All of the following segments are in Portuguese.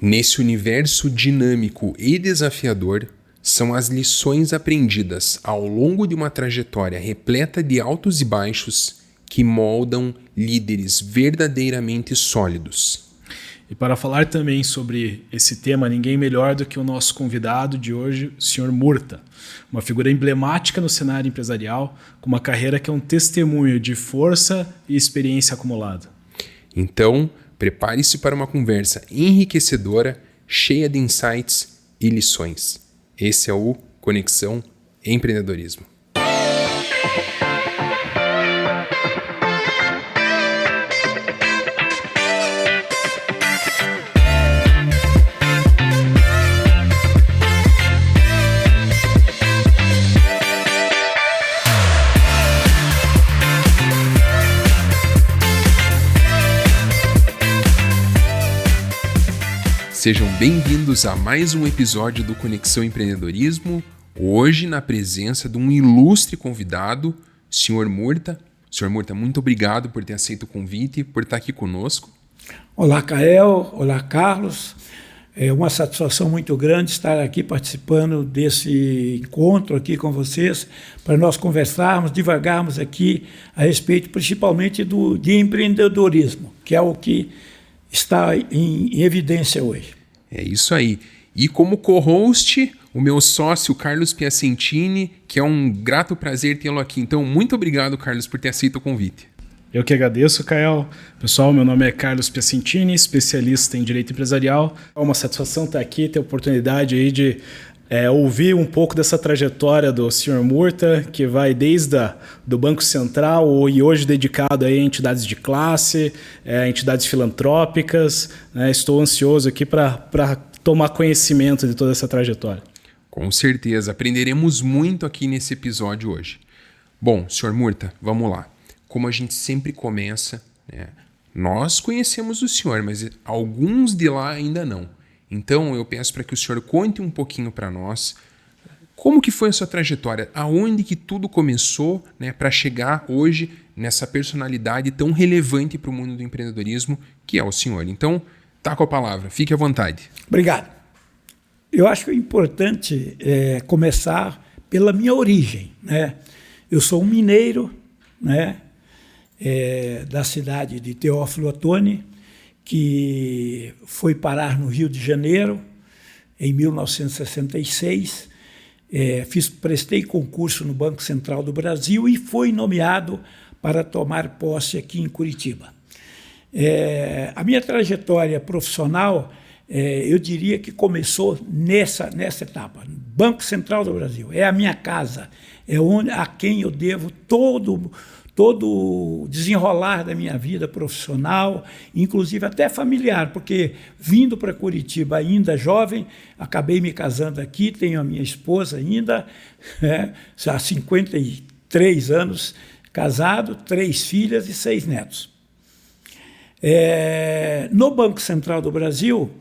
Nesse universo dinâmico e desafiador, são as lições aprendidas ao longo de uma trajetória repleta de altos e baixos que moldam líderes verdadeiramente sólidos. E para falar também sobre esse tema, ninguém melhor do que o nosso convidado de hoje, o Sr. Murta, uma figura emblemática no cenário empresarial, com uma carreira que é um testemunho de força e experiência acumulada. Então, prepare-se para uma conversa enriquecedora, cheia de insights e lições. Esse é o Conexão Empreendedorismo. Sejam bem-vindos a mais um episódio do Conexão Empreendedorismo, hoje na presença de um ilustre convidado, Sr. Murta. Sr. Murta, muito obrigado por ter aceito o convite, por estar aqui conosco. Olá, Kael. Olá, Carlos. É uma satisfação muito grande estar aqui participando desse encontro aqui com vocês, para nós conversarmos, divagarmos aqui a respeito principalmente de empreendedorismo, que é o que está em evidência hoje. É isso aí. E como co-host, o meu sócio Carlos Piacentini, que é um grato prazer tê-lo aqui. Então, muito obrigado, Carlos, por ter aceito o convite. Eu que agradeço, Kael. Pessoal, meu nome é Carlos Piacentini, especialista em Direito Empresarial. É uma satisfação estar aqui, ter a oportunidade aí de ouvir um pouco dessa trajetória do Sr. Murta, que vai desde do Banco Central e hoje dedicado a entidades de classe, entidades filantrópicas. Estou ansioso aqui para tomar conhecimento de toda essa trajetória. Com certeza, aprenderemos muito aqui nesse episódio hoje. Bom, Sr. Murta, vamos lá. Como a gente sempre começa, nós conhecemos o senhor, mas alguns de lá ainda não. Então, eu peço para que o senhor conte um pouquinho para nós como que foi a sua trajetória, aonde que tudo começou, para chegar hoje nessa personalidade tão relevante para o mundo do empreendedorismo, que é o senhor. Então, tá com a palavra, fique à vontade. Obrigado. Eu acho que é importante começar pela minha origem. Eu sou um mineiro, da cidade de Teófilo Otoni, que foi parar no Rio de Janeiro em 1966. Prestei concurso no Banco Central do Brasil e fui nomeado para tomar posse aqui em Curitiba. A minha trajetória profissional, eu diria que começou nessa etapa. Banco Central do Brasil é a minha casa, a quem eu devo todo o desenrolar da minha vida profissional, inclusive até familiar, porque vindo para Curitiba ainda jovem, acabei me casando aqui, tenho a minha esposa ainda, há 53 anos casado, 3 filhas e 6 netos. No Banco Central do Brasil,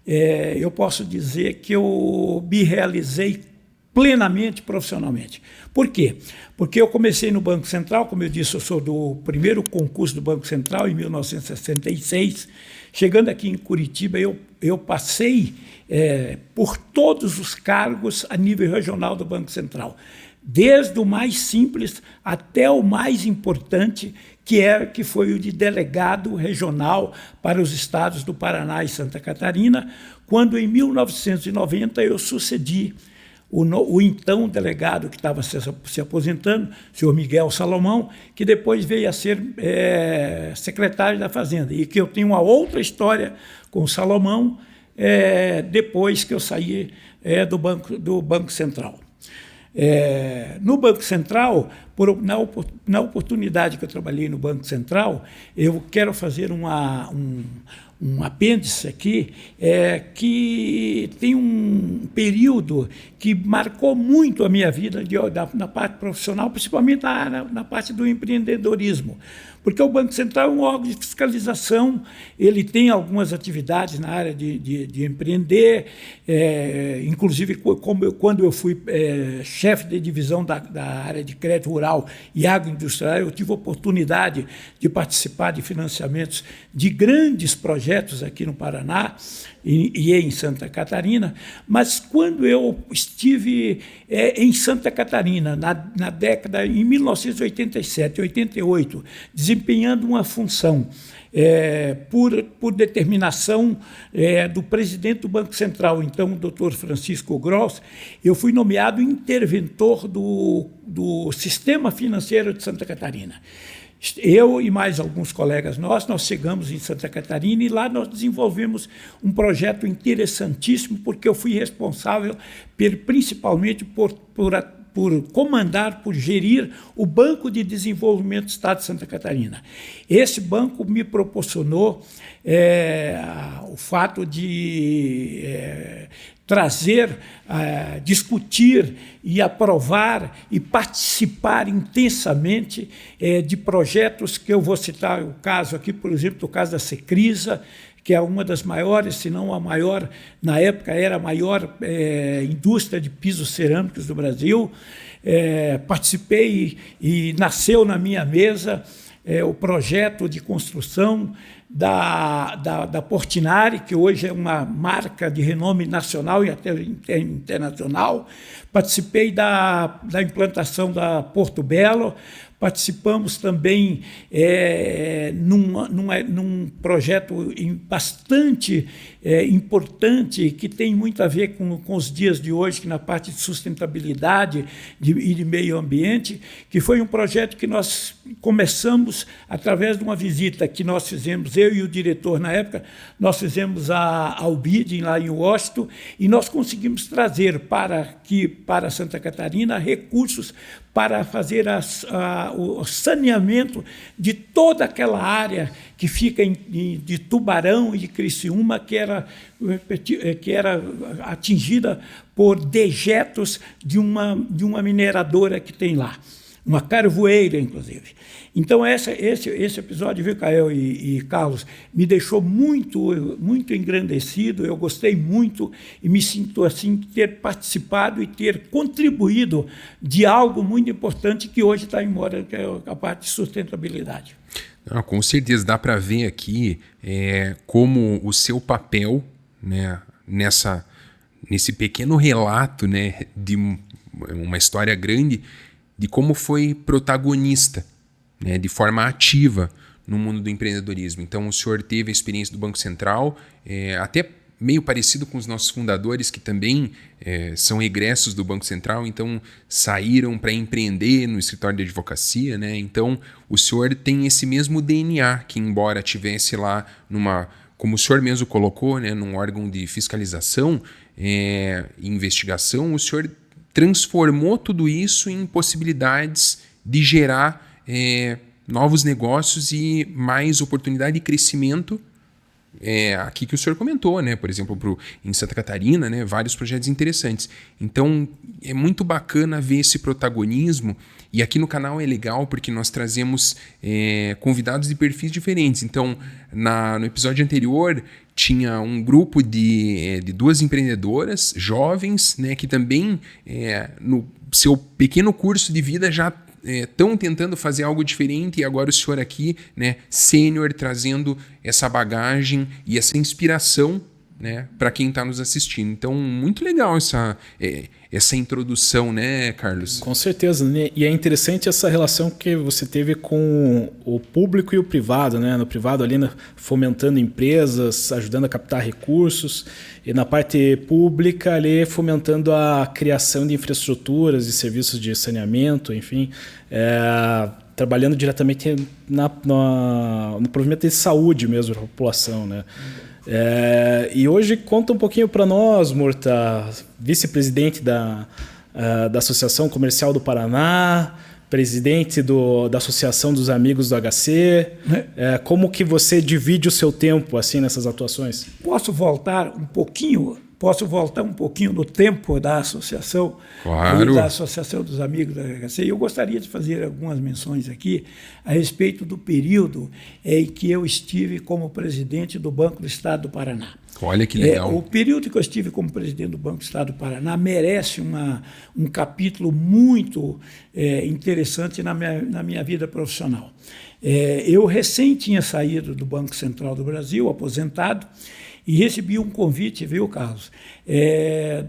eu posso dizer que eu me realizei plenamente profissionalmente. Por quê? Porque eu comecei no Banco Central, como eu disse, eu sou do primeiro concurso do Banco Central, em 1966. Chegando aqui em Curitiba, eu passei por todos os cargos a nível regional do Banco Central, desde o mais simples até o mais importante, que foi o de delegado regional para os estados do Paraná e Santa Catarina, quando em 1990 eu sucedi o então delegado que estava se aposentando, o senhor Miguel Salomão, que depois veio a ser secretário da Fazenda, e que eu tenho uma outra história com o Salomão depois que eu saí do Banco Central. No Banco Central, na oportunidade que eu trabalhei no Banco Central, eu quero fazer um apêndice aqui, que tem um período que marcou muito a minha vida na parte profissional, principalmente na parte do empreendedorismo. Porque o Banco Central é um órgão de fiscalização, ele tem algumas atividades na área de empreender, inclusive quando eu fui chefe de divisão da área de crédito rural e agroindustrial, eu tive a oportunidade de participar de financiamentos de grandes projetos projetos aqui no Paraná e em Santa Catarina, mas quando eu estive em Santa Catarina, na década, em 1987, 88, desempenhando uma função por determinação do presidente do Banco Central, então o Dr. Francisco Gross, eu fui nomeado interventor do sistema financeiro de Santa Catarina. Eu e mais alguns colegas nós chegamos em Santa Catarina e lá nós desenvolvemos um projeto interessantíssimo, porque eu fui responsável principalmente por comandar, por gerir o Banco de Desenvolvimento do Estado de Santa Catarina. Esse banco me proporcionou o fato de trazer, discutir e aprovar e participar intensamente de projetos que eu vou citar o caso aqui, por exemplo, o caso da Secrisa, que é uma das maiores, se não a maior, na época era a maior indústria de pisos cerâmicos do Brasil. Participei e nasceu na minha mesa o projeto de construção da Portinari, que hoje é uma marca de renome nacional e até internacional. Participei da implantação da Porto Belo. Participamos também num projeto bastante importante, que tem muito a ver com os dias de hoje, que na parte de sustentabilidade e de meio ambiente, que foi um projeto que nós começamos através de uma visita que nós fizemos, eu e o diretor na época, nós fizemos ao BID lá em Washington, e nós conseguimos trazer para Santa Catarina recursos para fazer o saneamento de toda aquela área que fica de Tubarão e de Criciúma, que era atingida por dejetos de uma mineradora que tem lá, uma carvoeira, inclusive. Então, esse episódio, viu, Kael e Carlos, me deixou muito, muito engrandecido. Eu gostei muito e me sinto assim, ter participado e ter contribuído de algo muito importante que hoje está em moda, que é a parte de sustentabilidade. Não, com certeza, dá para ver aqui como o seu papel, né, nesse pequeno relato, né, de uma história grande, de como foi protagonista, né, de forma ativa no mundo do empreendedorismo. Então, o senhor teve a experiência do Banco Central, até meio parecido com os nossos fundadores, que também são egressos do Banco Central, então saíram para empreender no escritório de advocacia, né? Então, o senhor tem esse mesmo DNA, que embora tivesse lá como o senhor mesmo colocou, né, num órgão de fiscalização e investigação, o senhor transformou tudo isso em possibilidades de gerar novos negócios e mais oportunidade de crescimento. Aqui que o senhor comentou, né? Por exemplo, em Santa Catarina, né? Vários projetos interessantes. Então, é muito bacana ver esse protagonismo. E aqui no canal é legal porque nós trazemos convidados de perfis diferentes. Então, no episódio anterior, tinha um grupo de duas empreendedoras jovens, né? Que também, no seu pequeno curso de vida, já estão tentando fazer algo diferente, e agora o senhor aqui, né, sênior, trazendo essa bagagem e essa inspiração, né, para quem está nos assistindo. Então, muito legal essa introdução, né, Carlos? Com certeza, né? E é interessante essa relação que você teve com o público e o privado, né? No privado ali, fomentando empresas, ajudando a captar recursos, e na parte pública ali fomentando a criação de infraestruturas e serviços de saneamento, enfim, trabalhando diretamente no provimento de saúde mesmo da população, né? E hoje conta um pouquinho para nós, Murta, vice-presidente da Associação Comercial do Paraná, presidente da Associação dos Amigos do HC. Como que você divide o seu tempo assim nessas atuações? Posso voltar um pouquinho no tempo da associação, claro, da Associação dos Amigos da HC. Eu gostaria de fazer algumas menções aqui a respeito do período em que eu estive como presidente do Banco do Estado do Paraná. Olha que legal. O período que eu estive como presidente do Banco do Estado do Paraná merece um capítulo muito interessante na minha vida profissional. Eu recém tinha saído do Banco Central do Brasil, aposentado, e recebi um convite, viu, Carlos,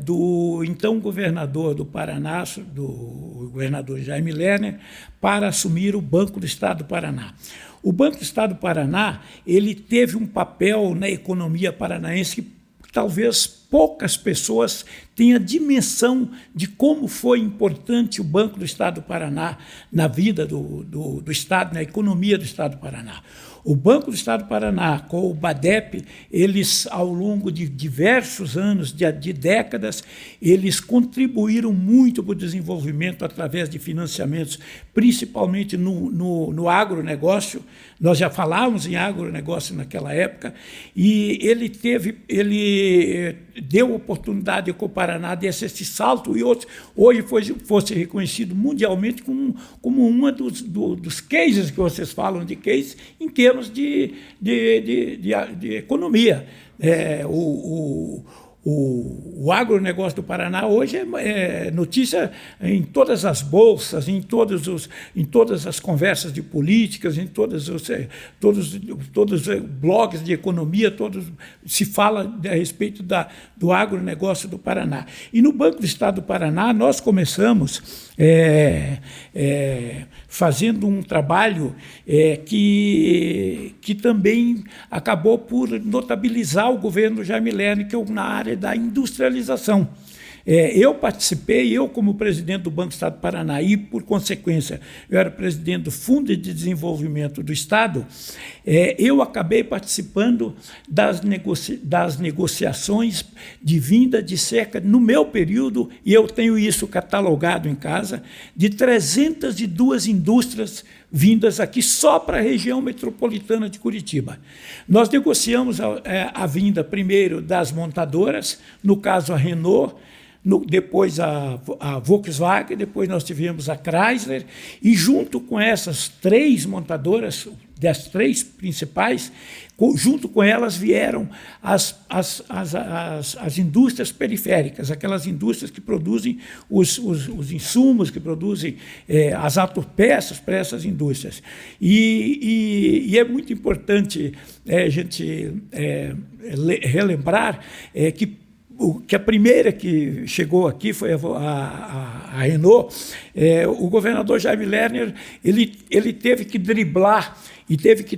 do então governador do Paraná, do governador Jaime Lerner, para assumir o Banco do Estado do Paraná. O Banco do Estado do Paraná, ele teve um papel na economia paranaense que talvez poucas pessoas tenham dimensão de como foi importante o Banco do Estado do Paraná na vida do Estado, na economia do Estado do Paraná. O Banco do Estado do Paraná, com o BADEP, eles, ao longo de diversos anos, de décadas, eles contribuíram muito para o desenvolvimento através de financiamentos, principalmente no agronegócio. Nós já falávamos em agronegócio naquela época, e ele deu oportunidade ao Paraná desse esse salto, e hoje fosse reconhecido mundialmente como uma dos cases que vocês falam de case em termos de economia. O agronegócio do Paraná hoje é notícia em todas as bolsas, em todas as conversas de políticas, em todos os blogs de economia, se fala a respeito do agronegócio do Paraná. E no Banco do Estado do Paraná, nós começamos fazendo um trabalho que também acabou por notabilizar o governo Jaime Lerner, que é na área da industrialização. Eu participei, como presidente do Banco do Estado do Paraná e, por consequência, eu era presidente do Fundo de Desenvolvimento do Estado, eu acabei participando das negociações de vinda de cerca, no meu período, e eu tenho isso catalogado em casa, de 302 indústrias vindas aqui só para a região metropolitana de Curitiba. Nós negociamos a vinda primeiro das montadoras, no caso a Renault, depois a Volkswagen, depois nós tivemos a Chrysler, e junto com essas 3 montadoras, das 3 principais, junto com elas vieram as indústrias periféricas, aquelas indústrias que produzem os insumos, que produzem as autopeças para essas indústrias. E é muito importante a gente relembrar que a primeira que chegou aqui foi a Renault. O governador Jaime Lerner ele teve que driblar e teve que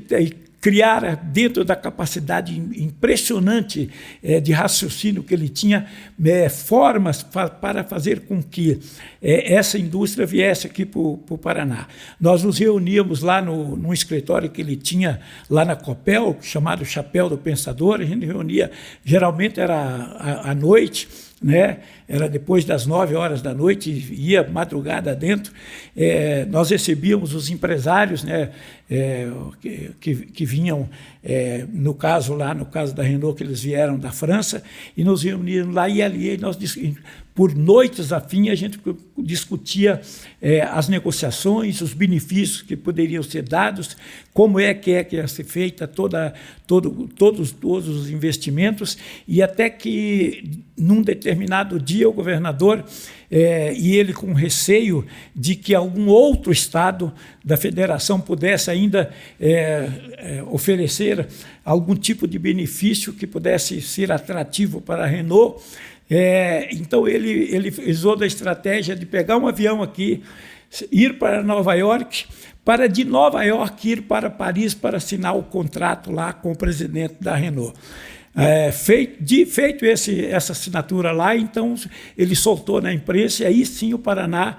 criar, dentro da capacidade impressionante de raciocínio que ele tinha, formas para fazer com que essa indústria viesse aqui para o Paraná. Nós nos reuníamos lá num escritório que ele tinha lá na Copel, chamado Chapéu do Pensador. A gente reunia, geralmente era à noite, né? Era depois das 9 horas da noite, ia madrugada dentro. Nós recebíamos os empresários, né, que vinham, no caso da Renault, que eles vieram da França, e nos reuníamos lá, e ali nós, por noites a fim, a gente discutia as negociações, os benefícios que poderiam ser dados, como que ia ser feita todos os investimentos, e até que, num determinado dia, o governador, e ele com receio de que algum outro estado da federação pudesse ainda oferecer algum tipo de benefício que pudesse ser atrativo para a Renault, então ele usou da estratégia de pegar um avião aqui, ir para Nova York, para de Nova York ir para Paris para assinar o contrato lá com o presidente da Renault. Feito essa assinatura lá, então ele soltou na imprensa, e aí sim o Paraná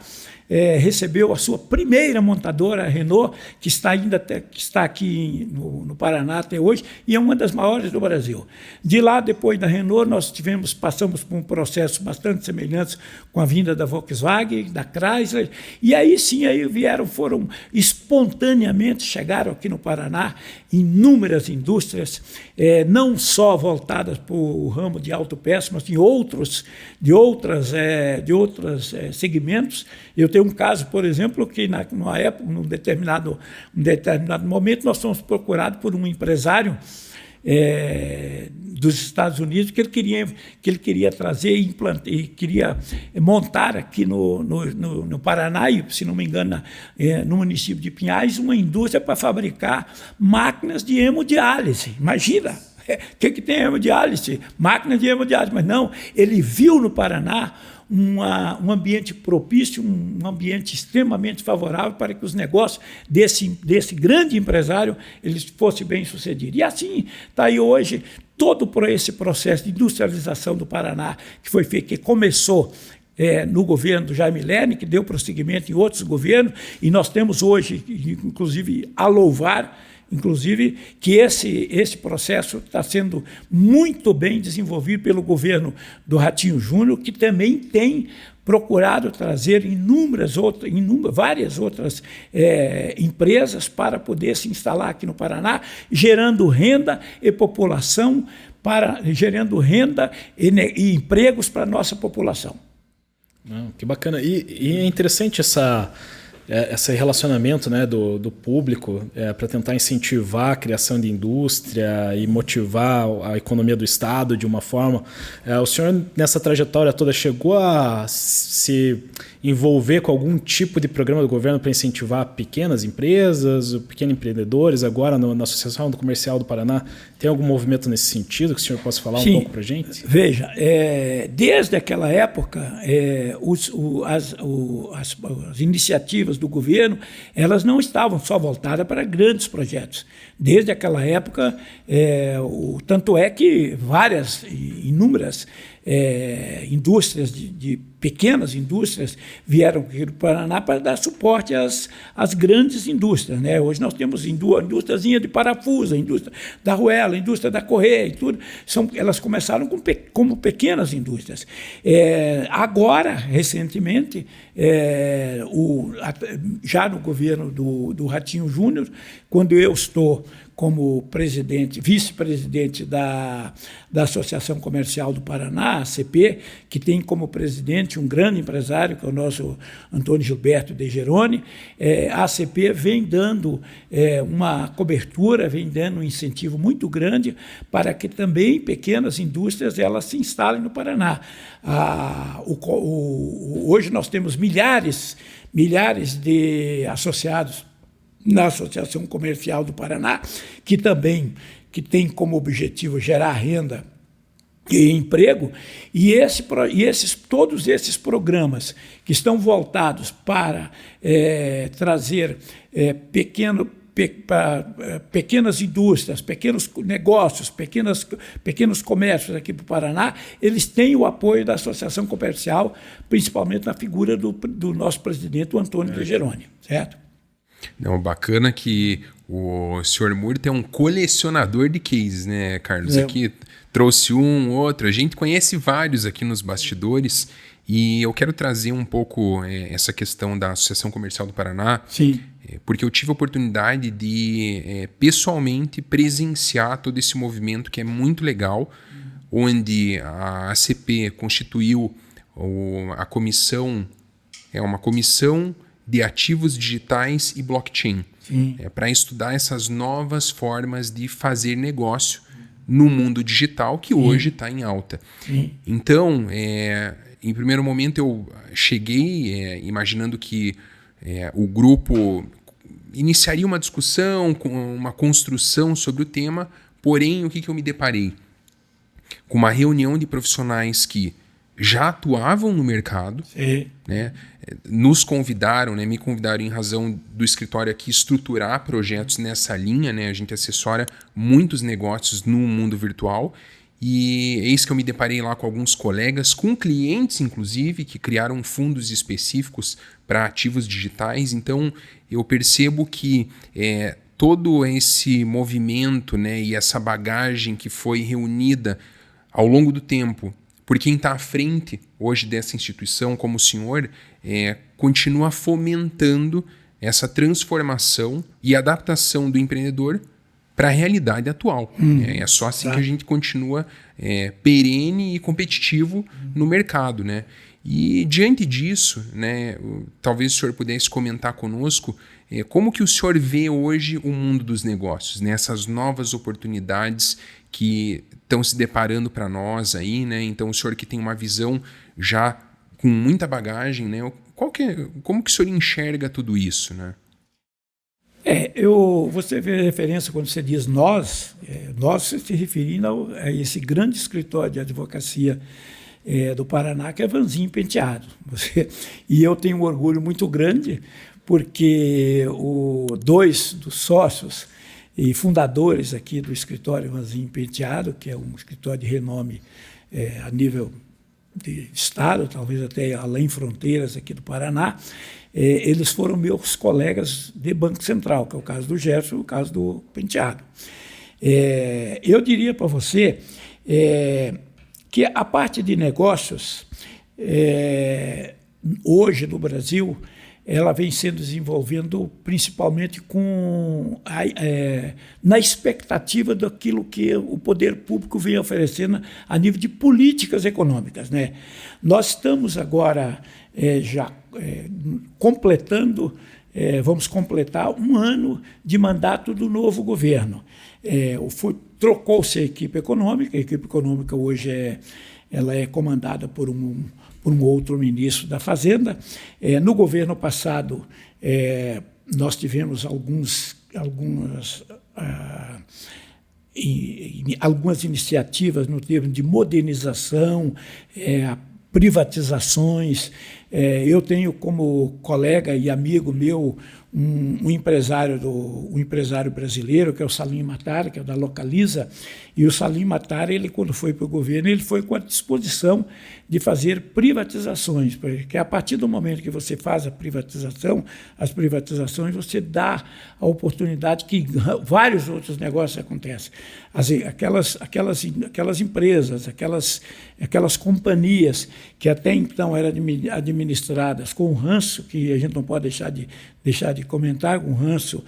recebeu a sua primeira montadora, a Renault, que está aqui no Paraná até hoje, e é uma das maiores do Brasil. De lá, depois da Renault, nós passamos por um processo bastante semelhante com a vinda da Volkswagen, da Chrysler, e aí sim foram espontaneamente, chegaram aqui no Paraná inúmeras indústrias, não só voltadas para o ramo de autopeças, mas de outros segmentos. Eu tenho um caso, por exemplo, que numa época, num determinado momento, nós fomos procurados por um empresário dos Estados Unidos que ele queria trazer e queria montar aqui no Paraná, e, se não me engano, no município de Pinhais, uma indústria para fabricar máquinas de hemodiálise. Imagina! O que tem hemodiálise? Máquinas de hemodiálise. Mas não, ele viu no Paraná um ambiente propício, um ambiente extremamente favorável para que os negócios desse grande empresário eles fossem bem-sucedidos. E assim está aí hoje todo esse processo de industrialização do Paraná, que foi feito, que começou no governo do Jaime Lerner, que deu prosseguimento em outros governos, e nós temos hoje, inclusive, a louvar, inclusive, que esse processo está sendo muito bem desenvolvido pelo governo do Ratinho Júnior, que também tem procurado trazer várias outras empresas para poder se instalar aqui no Paraná, gerando renda e população, gerando renda e empregos para a nossa população. Que bacana. E é interessante esse relacionamento, né, do público para tentar incentivar a criação de indústria e motivar a economia do Estado de uma forma. O senhor, nessa trajetória toda, chegou a se envolver com algum tipo de programa do governo para incentivar pequenas empresas, pequenos empreendedores? Agora, na Associação Comercial do Paraná, tem algum movimento nesse sentido que o senhor possa falar um pouco para a gente? Veja, desde aquela época, as iniciativas do governo, elas não estavam só voltadas para grandes projetos. Desde aquela época, tanto é que inúmeras indústrias, de pequenas indústrias, vieram aqui do Paraná para dar suporte às grandes indústrias, né? Hoje nós temos indústriazinha de parafuso, a indústria da arruela, a indústria da correia e tudo. Elas começaram como pequenas indústrias. Agora, recentemente, já no governo do Ratinho Júnior, quando eu estou como vice-presidente da Associação Comercial do Paraná, a ACP, que tem como presidente um grande empresário, que é o nosso Antônio Gilberto De Geroni, a ACP vem dando uma cobertura, vem dando um incentivo muito grande para que também pequenas indústrias elas se instalem no Paraná. Hoje nós temos milhares de associados na Associação Comercial do Paraná, que tem como objetivo gerar renda e emprego, e todos esses programas que estão voltados para trazer pequenas indústrias, pequenos negócios, pequenos comércios aqui para o Paraná, eles têm o apoio da Associação Comercial, principalmente na figura do nosso presidente, o Antônio De Geroni, certo? Não, bacana que o senhor Murta é um colecionador de cases, né, Carlos? Aqui trouxe outro. A gente conhece vários aqui nos bastidores e eu quero trazer um pouco essa questão da Associação Comercial do Paraná. Sim. Porque eu tive a oportunidade de pessoalmente presenciar todo esse movimento que é muito legal, onde a ACP constituiu a comissão, uma comissão de ativos digitais e blockchain, para estudar essas novas formas de fazer negócio no mundo digital que hoje está em alta. Então, em primeiro momento eu cheguei imaginando que o grupo iniciaria uma discussão, uma construção sobre o tema, porém o que eu me deparei? Com uma reunião de profissionais que já atuavam no mercado, né? Nos convidaram, né? Me convidaram em razão do escritório aqui estruturar projetos nessa linha, né? A gente assessora muitos negócios no mundo virtual e eis que eu me deparei lá com alguns colegas, com clientes inclusive, que criaram fundos específicos para ativos digitais. Então eu percebo que todo esse movimento, né? E essa bagagem que foi reunida ao longo do tempo por quem está à frente hoje dessa instituição, como o senhor, continua fomentando essa transformação e adaptação do empreendedor para a realidade atual. É só assim que a gente continua perene e competitivo no mercado, né? E diante disso, né, talvez o senhor pudesse comentar conosco como que o senhor vê hoje o mundo dos negócios, né? Essas novas oportunidades que estão se deparando para nós aí, né? Então, o senhor que tem uma visão já com muita bagagem, né? Como que o senhor enxerga tudo isso, né? Você vê a referência quando você diz nós se referindo a esse grande escritório de advocacia do Paraná, que é Vanzin Penteado. E eu tenho um orgulho muito grande, porque dois dos sócios e fundadores aqui do escritório Vanzin Penteado, que é um escritório de renome a nível de estado, talvez até além fronteiras aqui do Paraná, eles foram meus colegas de Banco Central, que é o caso do Gerson e o caso do Penteado. Eu diria para você que a parte de negócios, hoje no Brasil, ela vem sendo desenvolvendo principalmente na expectativa daquilo que o poder público vem oferecendo a nível de políticas econômicas, né? Nós estamos agora vamos completar um ano de mandato do novo governo. Trocou-se a equipe econômica hoje ela é comandada por um outro ministro da Fazenda. No governo passado, nós tivemos algumas iniciativas no termo de modernização, privatizações. Eu tenho como colega e amigo meu um empresário brasileiro, que é o Salim Matar, que é da Localiza, e o Salim Matar, ele, quando foi para o governo, ele foi com a disposição de fazer privatizações, porque a partir do momento que você faz as privatizações, você dá a oportunidade que vários outros negócios acontecem. Aquelas empresas, aquelas companhias que até então eram administradas com ranço, que a gente não pode deixar de comentar, com ranço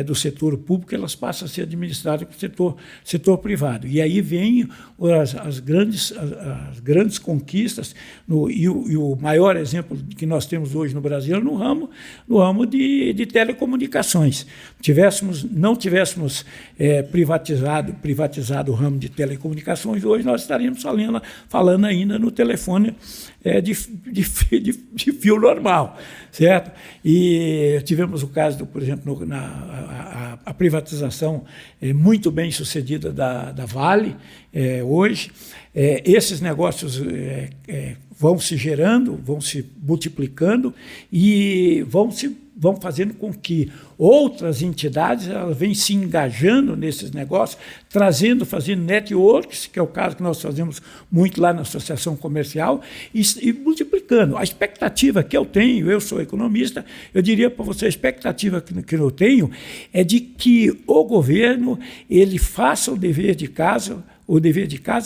do setor público, elas passam a ser administradas com o setor privado. E aí vêm as grandes conquistas, e o maior exemplo que nós temos hoje no Brasil é no ramo de telecomunicações. Não tivéssemos privatizado o ramo de telecomunicações, hoje nós estaríamos falando ainda no telefone de fio normal, certo? E tivemos o caso, por exemplo, a privatização muito bem sucedida da Vale hoje. Esses negócios vão se gerando, vão se multiplicando e vão fazendo com que outras entidades elas vêm se engajando nesses negócios, fazendo networks, que é o caso que nós fazemos muito lá na Associação Comercial, e multiplicando. A expectativa que eu tenho, eu sou economista, eu diria para você, a expectativa que eu tenho é de que o governo ele faça o dever de casa,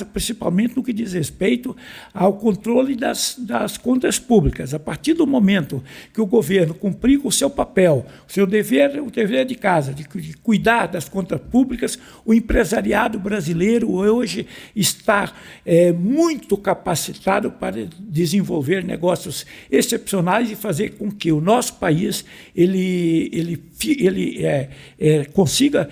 principalmente no que diz respeito ao controle das contas públicas. A partir do momento que o governo cumprir com o seu papel, o dever de casa, de cuidar das contas públicas, o empresariado brasileiro hoje está muito capacitado para desenvolver negócios excepcionais e fazer com que o nosso país consiga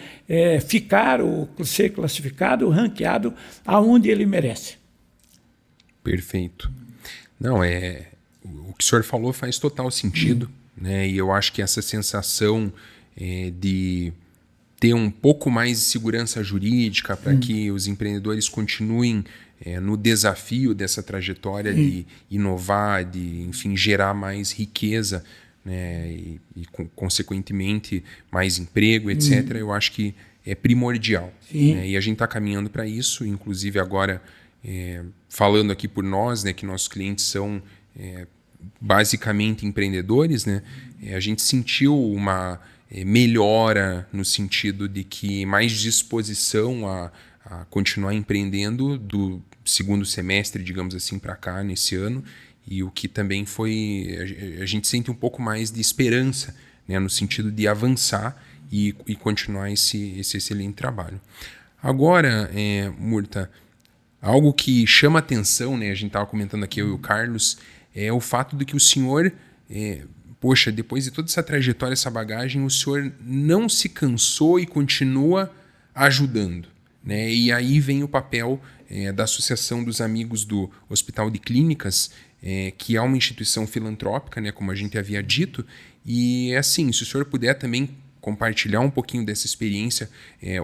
ficar ou ser classificado, ranqueado aonde ele merece. Perfeito. Não, o que o senhor falou faz total sentido, né? E eu acho que essa sensação de ter um pouco mais de segurança jurídica para que os empreendedores continuem no desafio dessa trajetória de inovar, de, enfim, gerar mais riqueza, né? E consequentemente, mais emprego, etc., eu acho que é primordial. Né? E a gente está caminhando para isso, inclusive agora falando aqui por nós, né, que nossos clientes são basicamente empreendedores, né? A gente sentiu uma melhora no sentido de que mais disposição a continuar empreendendo do segundo semestre, digamos assim, para cá, nesse ano, e o que também a gente sente um pouco mais de esperança, né, no sentido de avançar e continuar esse excelente trabalho. Agora, Murta, algo que chama atenção, né, a gente estava comentando aqui, eu e o Carlos, é o fato de que o senhor, depois de toda essa trajetória, essa bagagem, o senhor não se cansou e continua ajudando. né? E aí vem o papel da Associação dos Amigos do Hospital de Clínicas, que é uma instituição filantrópica, né, como a gente havia dito. E assim, se o senhor puder também compartilhar um pouquinho dessa experiência.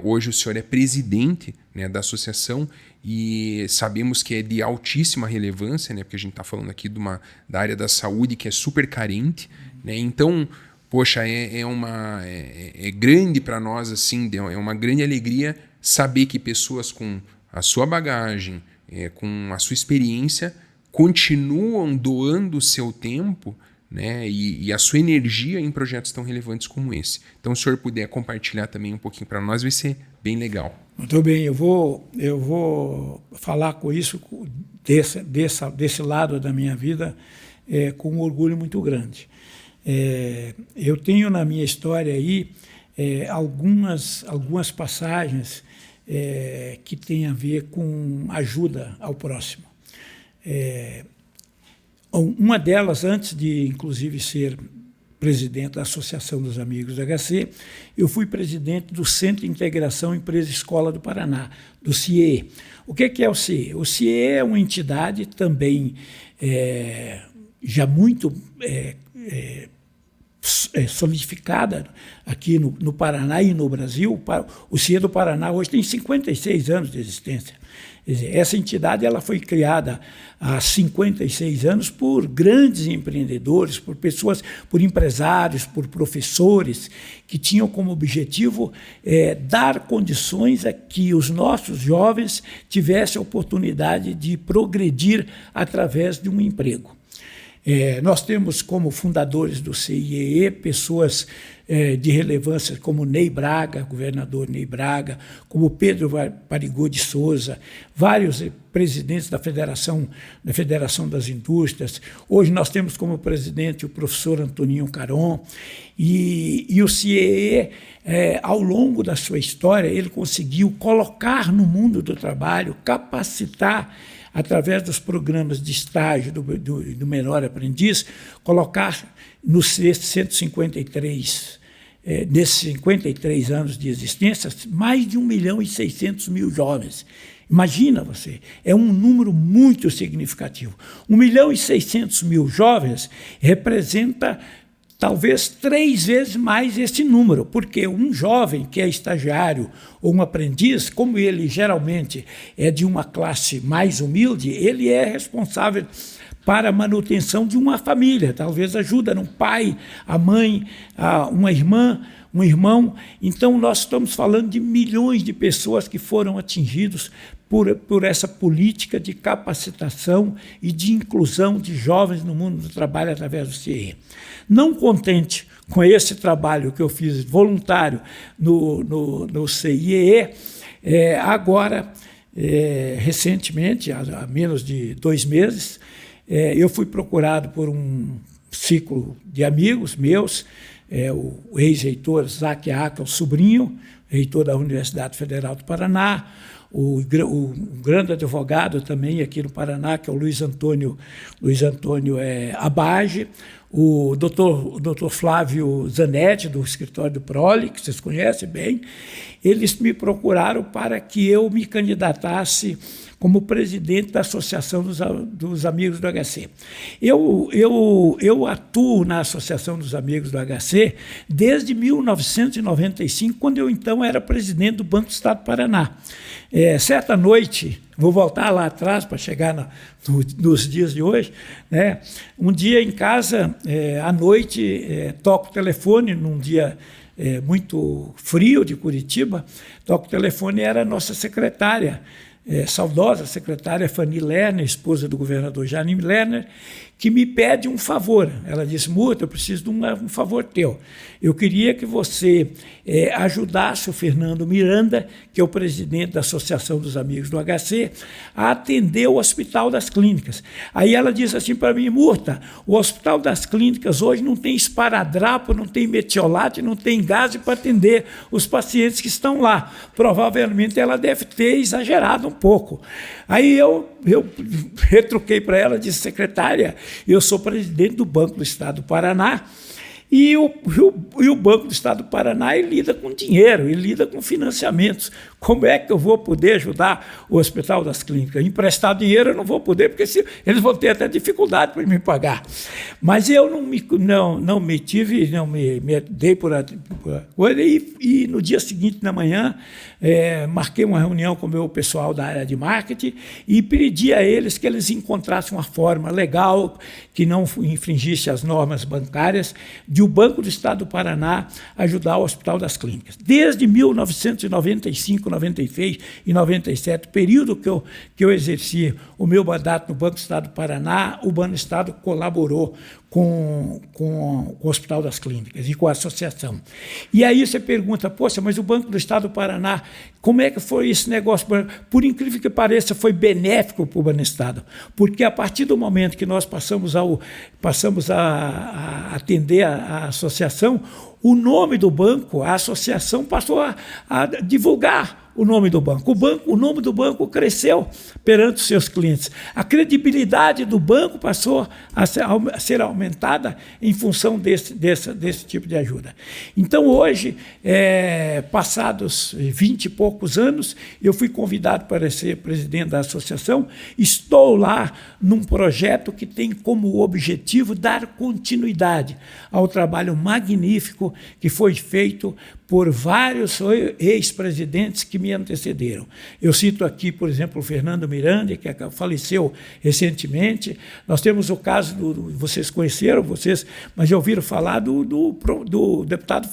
Hoje o senhor é presidente, né, da associação e sabemos que é de altíssima relevância, né, porque a gente está falando aqui da área da saúde que é super carente, né? Então, poxa, é grande para nós, assim, é uma grande alegria saber que pessoas com a sua bagagem, com a sua experiência, continuam doando o seu tempo, né, e a sua energia em projetos tão relevantes como esse. Então, se o senhor puder compartilhar também um pouquinho para nós, vai ser bem legal. Muito bem, eu vou falar com isso, desse lado da minha vida, com um orgulho muito grande. Eu tenho na minha história aí algumas passagens que têm a ver com ajuda ao próximo. Uma delas, antes de, inclusive, ser presidente da Associação dos Amigos do HC, eu fui presidente do Centro de Integração Empresa Escola do Paraná, do CIE. O que é o CIE? O CIE é uma entidade também já muito solidificada aqui no Paraná e no Brasil. O CIE do Paraná hoje tem 56 anos de existência. Quer dizer, essa entidade ela foi criada há 56 anos por grandes empreendedores, por pessoas, por empresários, por professores, que tinham como objetivo dar condições a que os nossos jovens tivessem a oportunidade de progredir através de um emprego. Nós temos como fundadores do CIEE pessoas de relevância como Ney Braga, governador Ney Braga, como Pedro Parigô de Souza, vários presidentes da Federação das Indústrias. Hoje nós temos como presidente o professor Antoninho Caron, e o CIEE, ao longo da sua história, ele conseguiu colocar no mundo do trabalho, capacitar, através dos programas de estágio do menor aprendiz, colocar nos 153, nesses 53 anos de existência, mais de 1.600.000 jovens. Imagina você, é um número muito significativo. 1.600.000 jovens representa talvez 3 vezes mais esse número, porque um jovem que é estagiário ou um aprendiz, como ele geralmente é de uma classe mais humilde, ele é responsável para a manutenção de uma família, talvez ajuda um pai, a mãe, uma irmã, um irmão. Então, nós estamos falando de milhões de pessoas que foram atingidos por essa política de capacitação e de inclusão de jovens no mundo do trabalho através do CIE. Não contente com esse trabalho que eu fiz voluntário no CIE, agora, recentemente, há menos de 2 meses, eu fui procurado por um ciclo de amigos meus, o ex-reitor Zac Aca, o sobrinho, reitor da Universidade Federal do Paraná, o grande advogado também aqui no Paraná, que é o Luiz Antônio Abage, o doutor Flávio Zanetti, do escritório do Prole, que vocês conhecem bem. Eles me procuraram para que eu me candidatasse como presidente da Associação dos Amigos do HC. Eu atuo na Associação dos Amigos do HC desde 1995, quando eu então era presidente do Banco do Estado do Paraná. Certa noite, vou voltar lá atrás para chegar nos dias de hoje, né? Um dia em casa, à noite, toco o telefone, num dia muito frio de Curitiba, toco o telefone, era a nossa secretária, saudosa secretária Fanny Lerner, esposa do governador Janime Lerner, que me pede um favor. Ela disse: Murta, eu preciso de um favor teu. Eu queria que você ajudasse o Fernando Miranda, que é o presidente da Associação dos Amigos do HC, a atender o Hospital das Clínicas. Aí ela disse assim para mim: Murta, o Hospital das Clínicas hoje não tem esparadrapo, não tem metiolate, não tem gás para atender os pacientes que estão lá. Provavelmente ela deve ter exagerado um pouco. Aí eu retruquei para ela, disse: secretária, eu sou presidente do Banco do Estado do Paraná, e o Banco do Estado do Paraná ele lida com dinheiro, ele lida com financiamentos. como é que eu vou poder ajudar o Hospital das Clínicas? Emprestar dinheiro eu não vou poder, porque eles vão ter até dificuldade para me pagar. Mas eu não me dei por coisa, e no dia seguinte, na manhã, marquei uma reunião com o meu pessoal da área de marketing e pedi a eles que eles encontrassem uma forma legal, que não infringisse as normas bancárias, de o Banco do Estado do Paraná ajudar o Hospital das Clínicas. Desde 1995, 96 e 97, período que eu exerci o meu mandato no Banco do Estado do Paraná, o Banco do Estado colaborou com o Hospital das Clínicas e com a associação. E aí você pergunta, poxa, mas o Banco do Estado do Paraná, como é que foi esse negócio? Por incrível que pareça, foi benéfico para o Banco do Estado, porque a partir do momento que nós passamos a atender a associação, o nome do banco, a associação passou a divulgar o nome do banco. O nome do banco cresceu perante os seus clientes. A credibilidade do banco passou a ser aumentada em função desse tipo de ajuda. Então, hoje, passados 20 e poucos anos, eu fui convidado para ser presidente da associação. Estou lá num projeto que tem como objetivo dar continuidade ao trabalho magnífico que foi feito por vários ex-presidentes que me antecederam. Eu cito aqui, por exemplo, o Fernando Miranda, que faleceu recentemente. Nós temos o caso vocês conheceram, mas já ouviram falar do deputado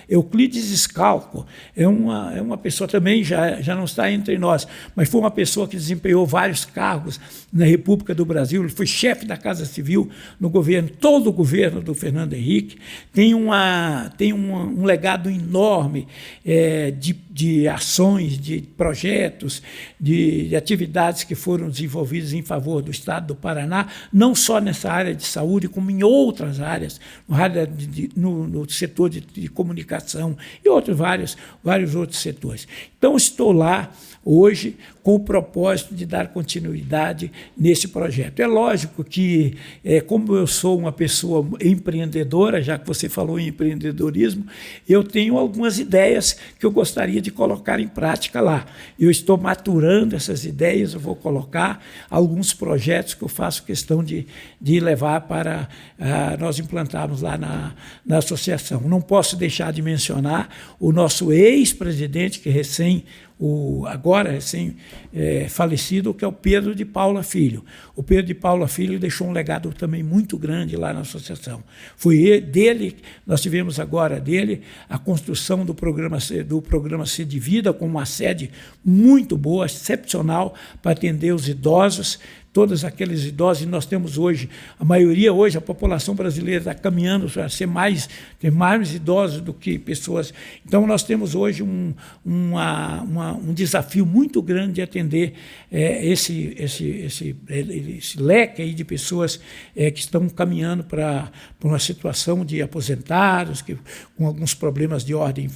Euclides Scalco. É uma pessoa também, já não está entre nós, mas foi uma pessoa que desempenhou vários cargos na República do Brasil. Ele foi chefe da Casa Civil no governo, todo o governo do Fernando Henrique. Tem um legado enorme de ações, de projetos, de atividades que foram desenvolvidas em favor do Estado do Paraná, não só nessa área de saúde, como em outras áreas, no setor de comunicação e vários outros setores. Então, estou lá hoje com o propósito de dar continuidade nesse projeto. É lógico que, como eu sou uma pessoa empreendedora, já que você falou em empreendedorismo, eu tenho algumas ideias que eu gostaria de colocar em prática lá. Eu estou maturando essas ideias, eu vou colocar alguns projetos que eu faço questão de levar para nós implantarmos lá na associação. Não posso deixar de mencionar o nosso ex-presidente, que agora recém-falecido, que é o Pedro de Paula Filho. O Pedro de Paula Filho deixou um legado também muito grande lá na associação. Foi dele, nós tivemos agora dele a construção do programa C de Vida, com uma sede muito boa, excepcional, para atender os idosos, todos aqueles idosos, e nós temos hoje, a população brasileira está caminhando para ter mais idosos do que pessoas. Então, nós temos hoje um desafio muito grande de atender esse leque aí de pessoas que estão caminhando para uma situação de aposentados, com alguns problemas de ordem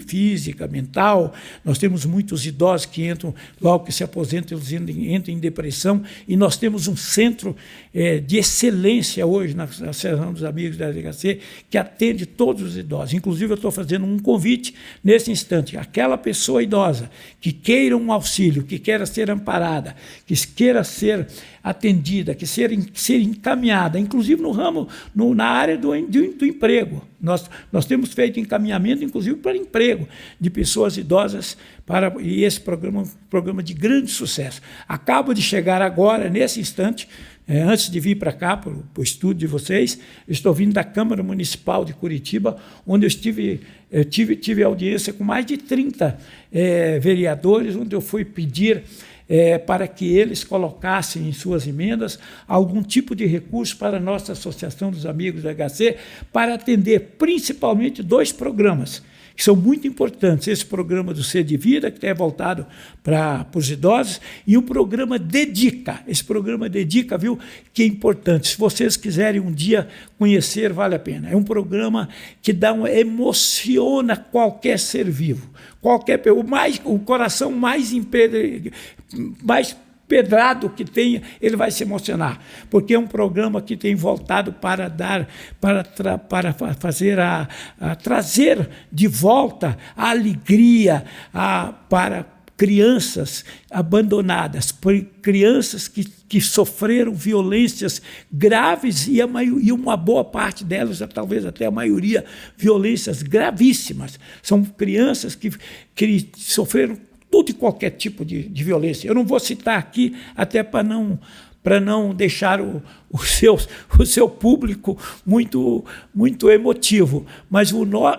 física, mental. Nós temos muitos idosos que entram, logo que se aposentam, eles entram em depressão, e nós temos um centro de excelência hoje na Associação dos Amigos da DHC, que atende todos os idosos. Inclusive, eu estou fazendo um convite nesse instante. Aquela pessoa idosa que queira um auxílio, que queira ser amparada, que queira ser atendida, que ser encaminhada, inclusive na área do emprego. Nós temos feito encaminhamento, inclusive, para emprego de pessoas idosas, e esse programa é um programa de grande sucesso. Acabo de chegar agora, nesse instante, antes de vir para cá, para o estúdio de vocês, estou vindo da Câmara Municipal de Curitiba, onde eu tive audiência com mais de 30 vereadores, onde eu fui pedir para que eles colocassem em suas emendas algum tipo de recurso para a nossa Associação dos Amigos do HC, para atender principalmente 2 programas, que são muito importantes. Esse programa do C de Vida, que é voltado para os idosos, e o programa Dedica. Esse programa Dedica, viu, que é importante. Se vocês quiserem um dia conhecer, vale a pena. É um programa que emociona qualquer ser vivo. O coração mais pedrado que tenha, ele vai se emocionar, porque é um programa que tem voltado para trazer de volta a alegria para crianças abandonadas, crianças que sofreram violências graves e uma boa parte delas, talvez até a maioria, violências gravíssimas. São crianças que sofreram todo e qualquer tipo de violência. Eu não vou citar aqui, até para não deixar o seu público muito emotivo. Mas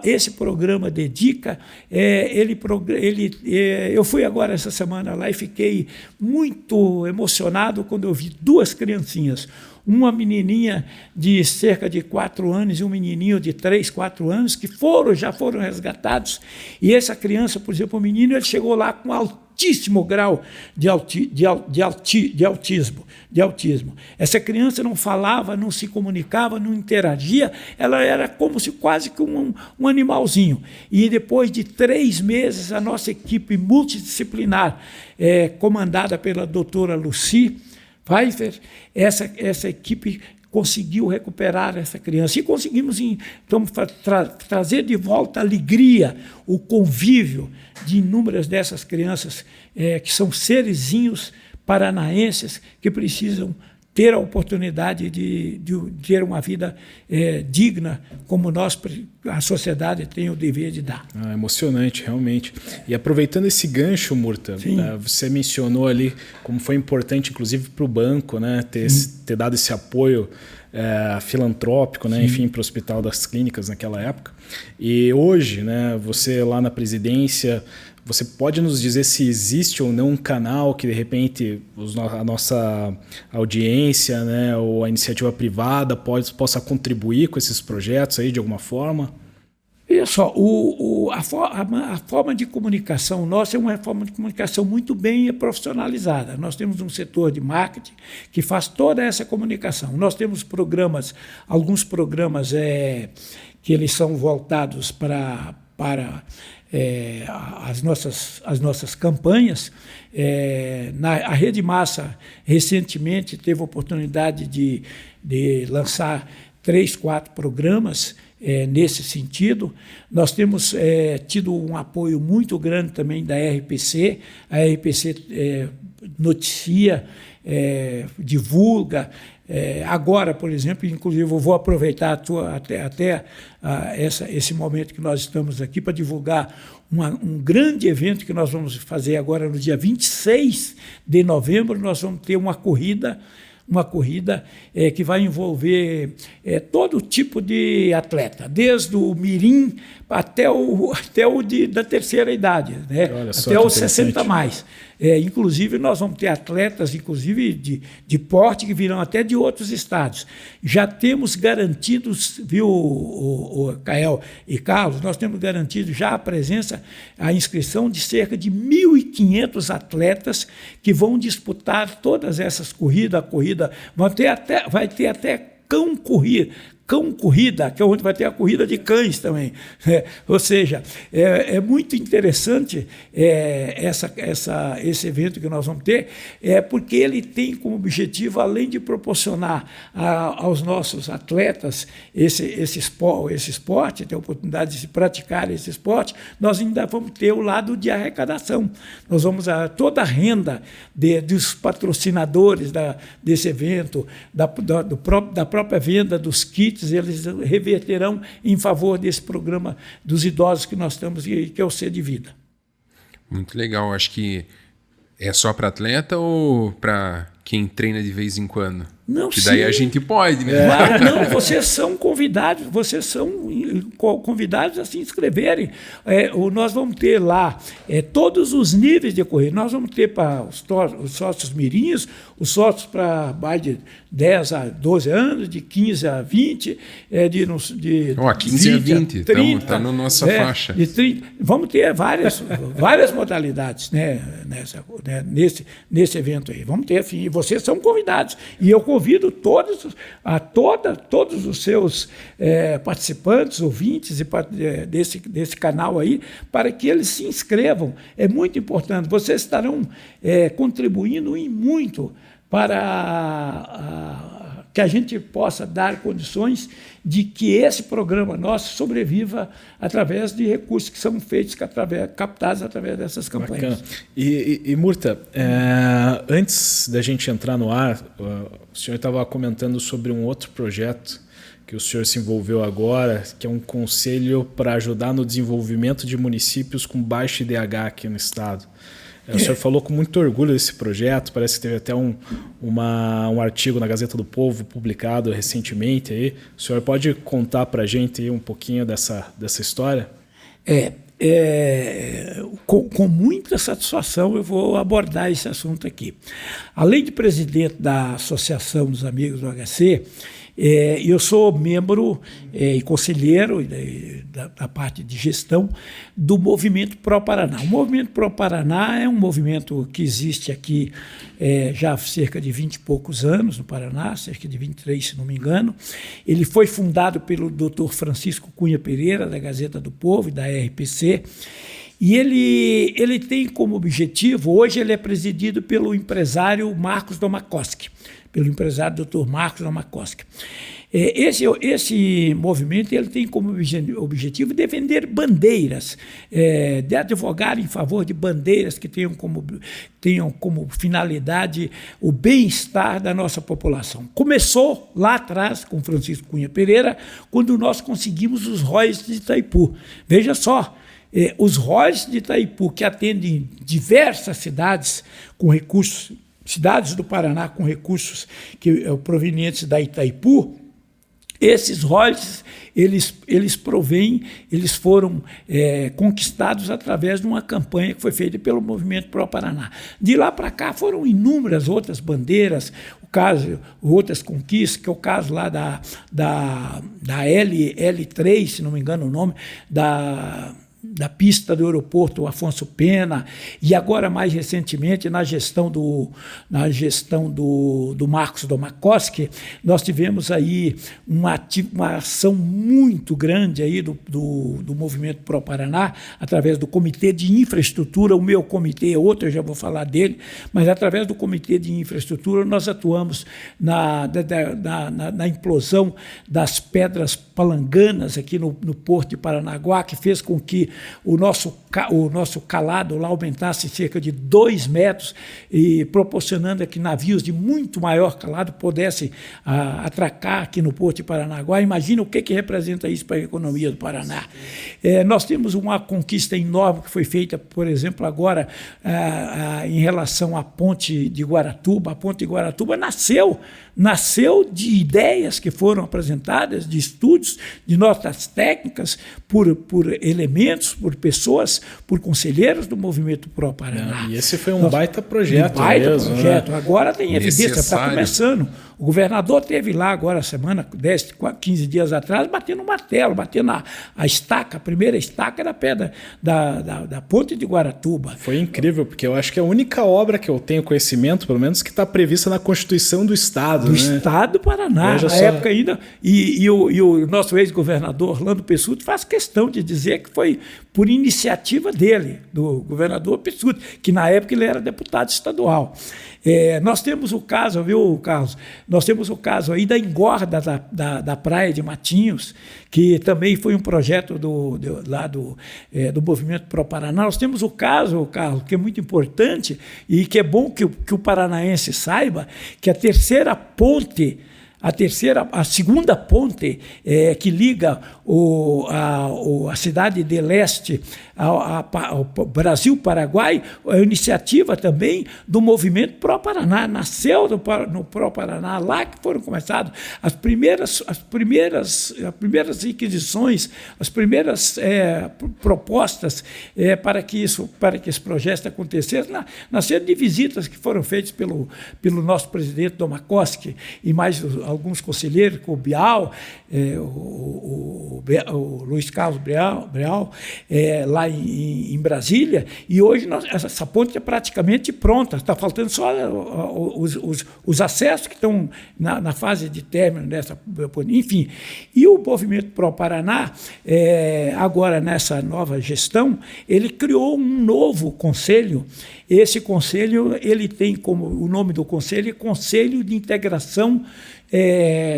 esse programa dedica, eu fui agora essa semana lá e fiquei muito emocionado quando eu vi duas criancinhas, uma menininha de cerca de 4 anos e um menininho de 3, 4 anos, que já foram resgatados. E essa criança, por exemplo, o menino, ele chegou lá com altíssimo grau de autismo. Essa criança não falava, não se comunicava, não interagia, ela era como se quase que um animalzinho. E depois de 3 meses, a nossa equipe multidisciplinar, comandada pela doutora Lucy Pfeiffer, essa equipe conseguiu recuperar essa criança. E conseguimos, então, trazer de volta a alegria, o convívio de inúmeras dessas crianças, que são serezinhos paranaenses que precisam ter a oportunidade de ter uma vida digna, como a sociedade tem o dever de dar. Emocionante, realmente. E aproveitando esse gancho, Murta, você mencionou ali como foi importante, inclusive, para o banco, né, ter dado esse apoio filantrópico, né, enfim, para o Hospital das Clínicas naquela época. E hoje, né, você lá na presidência, você pode nos dizer se existe ou não um canal que, de repente, a nossa audiência, né, ou a iniciativa privada possa contribuir com esses projetos aí de alguma forma? Olha só, a forma de comunicação nossa é uma forma de comunicação muito bem profissionalizada. Nós temos um setor de marketing que faz toda essa comunicação. Nós temos alguns programas que eles são voltados para as nossas campanhas. A Rede Massa recentemente teve a oportunidade de lançar 3, 4 programas nesse sentido. Nós temos tido um apoio muito grande também da RPC. A RPC noticia, divulga. Agora, por exemplo, inclusive eu vou aproveitar esse momento que nós estamos aqui para divulgar um grande evento que nós vamos fazer agora no dia 26 de novembro. Nós vamos ter uma corrida que vai envolver todo tipo de atleta, desde o mirim até o da terceira idade, né? Até os 60 mais. Inclusive, nós vamos ter atletas, inclusive de porte, que virão até de outros estados. Já temos garantidos, viu, o Kael e Carlos, nós temos garantido já a inscrição de cerca de 1.500 atletas que vão disputar todas essas corridas. Vai ter até cão corrida, que é onde vai ter a corrida de cães também. Ou seja, é muito interessante esse evento que nós vamos ter, porque ele tem como objetivo, além de proporcionar aos nossos atletas esse esporte, ter a oportunidade de se praticar esse esporte, nós ainda vamos ter o lado de arrecadação. Nós vamos toda a renda dos patrocinadores desse evento, da própria venda dos kits, eles reverterão em favor desse programa dos idosos que nós estamos, que é o C de Vida. Muito legal. Acho que é só para atleta ou para quem treina de vez em quando? Não, que daí a gente pode, né? Não, vocês são convidados a se inscreverem. Nós vamos ter lá todos os níveis de corrida. Nós vamos ter para os sócios mirinhos, os sócios para mais de 10 a 12 anos, de 15 a 20, de 15 a 20, 30, está na nossa faixa. De 30, vamos ter várias modalidades, né, nesse evento aí. Vamos ter, enfim, vocês são convidados. E eu convido todos os seus participantes, ouvintes desse canal aí, para que eles se inscrevam. É muito importante. Vocês estarão contribuindo em muito para que a gente possa dar condições de que esse programa nosso sobreviva através de recursos que são feitos, captados através dessas campanhas. Bacana. E Murta, antes da gente entrar no ar, o senhor estava comentando sobre um outro projeto que o senhor se envolveu agora, que é um conselho para ajudar no desenvolvimento de municípios com baixo IDH aqui no estado. O senhor falou com muito orgulho desse projeto, parece que teve até um artigo na Gazeta do Povo publicado recentemente. Aí. O senhor pode contar para a gente aí um pouquinho dessa história? Com muita satisfação eu vou abordar esse assunto aqui. Além de presidente da Associação dos Amigos do HC, eu sou membro e conselheiro da parte de gestão do Movimento Pro Paraná. O Movimento Pro Paraná é um movimento que existe aqui já há cerca de 20 e poucos anos no Paraná, cerca de 23, se não me engano. Ele foi fundado pelo Dr. Francisco Cunha Pereira, da Gazeta do Povo e da RPC, e ele tem como objetivo, hoje ele é presidido pelo empresário Marcos Domakoski, pelo empresário Dr. Marcos Domakoski. Esse movimento ele tem como objetivo defender bandeiras, de advogar em favor de bandeiras que tenham como finalidade o bem-estar da nossa população. Começou lá atrás com Francisco Cunha Pereira, quando nós conseguimos os royalties de Itaipu. Veja só, os royalties de Itaipu, que atendem diversas cidades com recursos, cidades do Paraná com recursos provenientes da Itaipu, esses royalties, eles foram conquistados através de uma campanha que foi feita pelo Movimento Pro Paraná. De lá para cá foram inúmeras outras bandeiras, outras conquistas, que é o caso lá da L3, se não me engano o nome, da pista do aeroporto Afonso Pena, e agora mais recentemente na gestão do Marcos Domakoski, nós tivemos aí uma ação muito grande aí do Movimento Pro Paraná, através do Comitê de Infraestrutura. O meu comitê é outro, eu já vou falar dele, mas através do Comitê de Infraestrutura nós atuamos na implosão das pedras palanganas aqui no Porto de Paranaguá, que fez com que o nosso calado lá aumentasse cerca de 2 metros, e proporcionando que navios de muito maior calado pudessem atracar aqui no Porto de Paranaguá. Imagina o que representa isso para a economia do Paraná. Nós temos uma conquista enorme que foi feita, por exemplo, agora em relação à Ponte de Guaratuba. A Ponte de Guaratuba nasceu de ideias que foram apresentadas, de estudos, de notas técnicas, por elementos, por pessoas, por conselheiros do Movimento Pro Paraná. E esse foi um baita projeto. Né? Agora tem evidência, está começando. O governador esteve lá agora, semana, 10, 15 dias atrás, batendo um martelo, batendo a estaca, a primeira estaca da pedra da Ponte de Guaratuba. Foi incrível, porque eu acho que é a única obra que eu tenho conhecimento, pelo menos, que está prevista na Constituição do Estado. Do Estado do Paraná, na época ainda. E o nosso ex-governador, Orlando Pessutti, faz questão de dizer que foi por iniciativa dele, do governador Pessutti, que na época ele era deputado estadual. Nós temos o caso, viu, Carlos? Nós temos o caso aí da engorda da praia de Matinhos, que também foi um projeto do Movimento Pro Paraná. Nós temos o caso, Carlos, que é muito importante e que é bom que o paranaense saiba, que a segunda ponte que liga a cidade de Leste ao Brasil-Paraguai, a iniciativa também do Movimento Pro Paraná. Nasceu no Pro Paraná, lá que foram começadas as primeiras requisições, as primeiras propostas para que esse projeto acontecesse, nasceram de visitas que foram feitas pelo nosso presidente Domakoski e mais alguns conselheiros, com o Bial, o Luiz Carlos Breal, lá em Brasília, e hoje essa ponte é praticamente pronta, está faltando só os acessos que estão na fase de término dessa ponte. Enfim, e o Movimento Pro Paraná, agora nessa nova gestão, ele criou um novo conselho. Esse conselho, ele tem como o nome do conselho é Conselho de Integração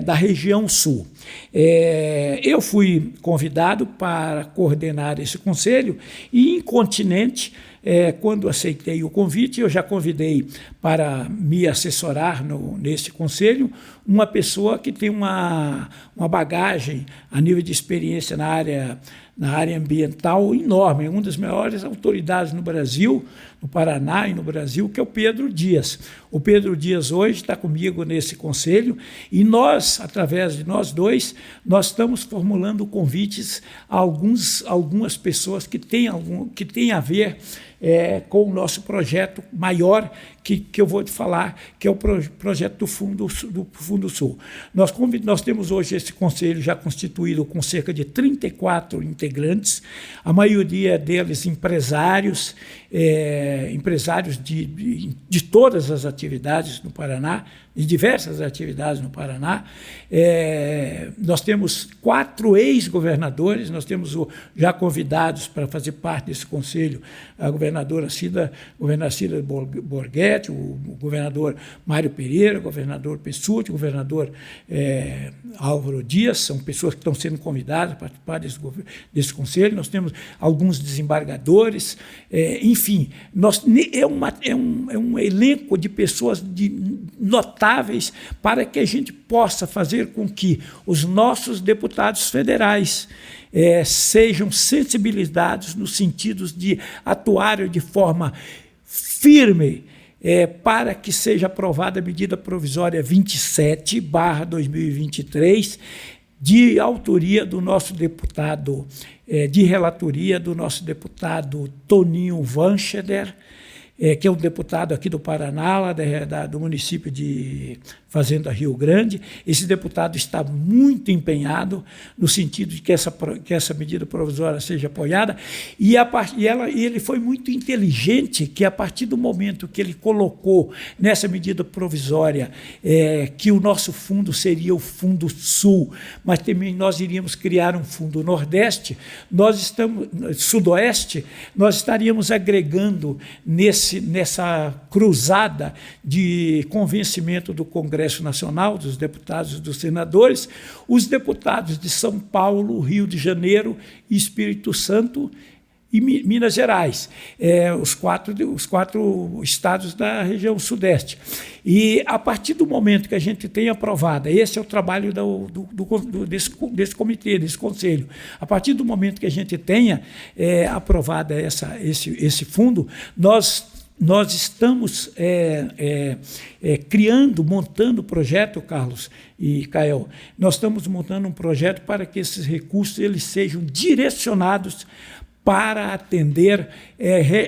da Região Sul. Eu fui convidado para coordenar esse conselho e, incontinente, quando aceitei o convite, eu já convidei para me assessorar nesse conselho uma pessoa que tem uma bagagem a nível de experiência na área ambiental enorme, uma das maiores autoridades no Brasil, no Paraná e no Brasil, que é o Pedro Dias. O Pedro Dias hoje está comigo nesse conselho e nós, através de nós dois, nós estamos formulando convites a algumas pessoas que têm a ver com o nosso projeto maior que eu vou te falar, que é o projeto do Fundo Sul. Nós temos hoje esse conselho já constituído com cerca de 34 integrantes, a maioria deles empresários de todas as atividades no Paraná, de diversas atividades no Paraná. Nós temos 4 ex-governadores, nós temos já convidados para fazer parte desse conselho a governadora Cida Borghetti, o governador Mário Pereira, o governador Pessutti, o governador Álvaro Dias, são pessoas que estão sendo convidadas para participar desse conselho. Nós temos alguns desembargadores, enfim, é um elenco de pessoas notáveis para que a gente possa fazer com que os nossos deputados federais sejam sensibilizados no sentido de atuarem de forma firme para que seja aprovada a medida provisória 27/2023, de autoria do nosso deputado, de relatoria do nosso deputado Toninho Vanscheder, que é um deputado aqui do Paraná, lá do município de Fazenda Rio Grande. Esse deputado está muito empenhado no sentido de que essa medida provisória seja apoiada, e ele foi muito inteligente, que a partir do momento que ele colocou nessa medida provisória que o nosso fundo seria o Fundo Sul, mas também nós iríamos criar um Fundo Nordeste, Sudoeste, nós estaríamos agregando nessa cruzada de convencimento do Congresso Nacional, dos deputados e dos senadores, os deputados de São Paulo, Rio de Janeiro, Espírito Santo e Minas Gerais, os quatro estados da região Sudeste. E, a partir do momento que a gente tem aprovada, esse é o trabalho desse comitê, desse conselho, a partir do momento que a gente tenha aprovada esse fundo, nós estamos montando o projeto, Carlos e Kael, nós estamos montando um projeto para que esses recursos eles sejam direcionados para atender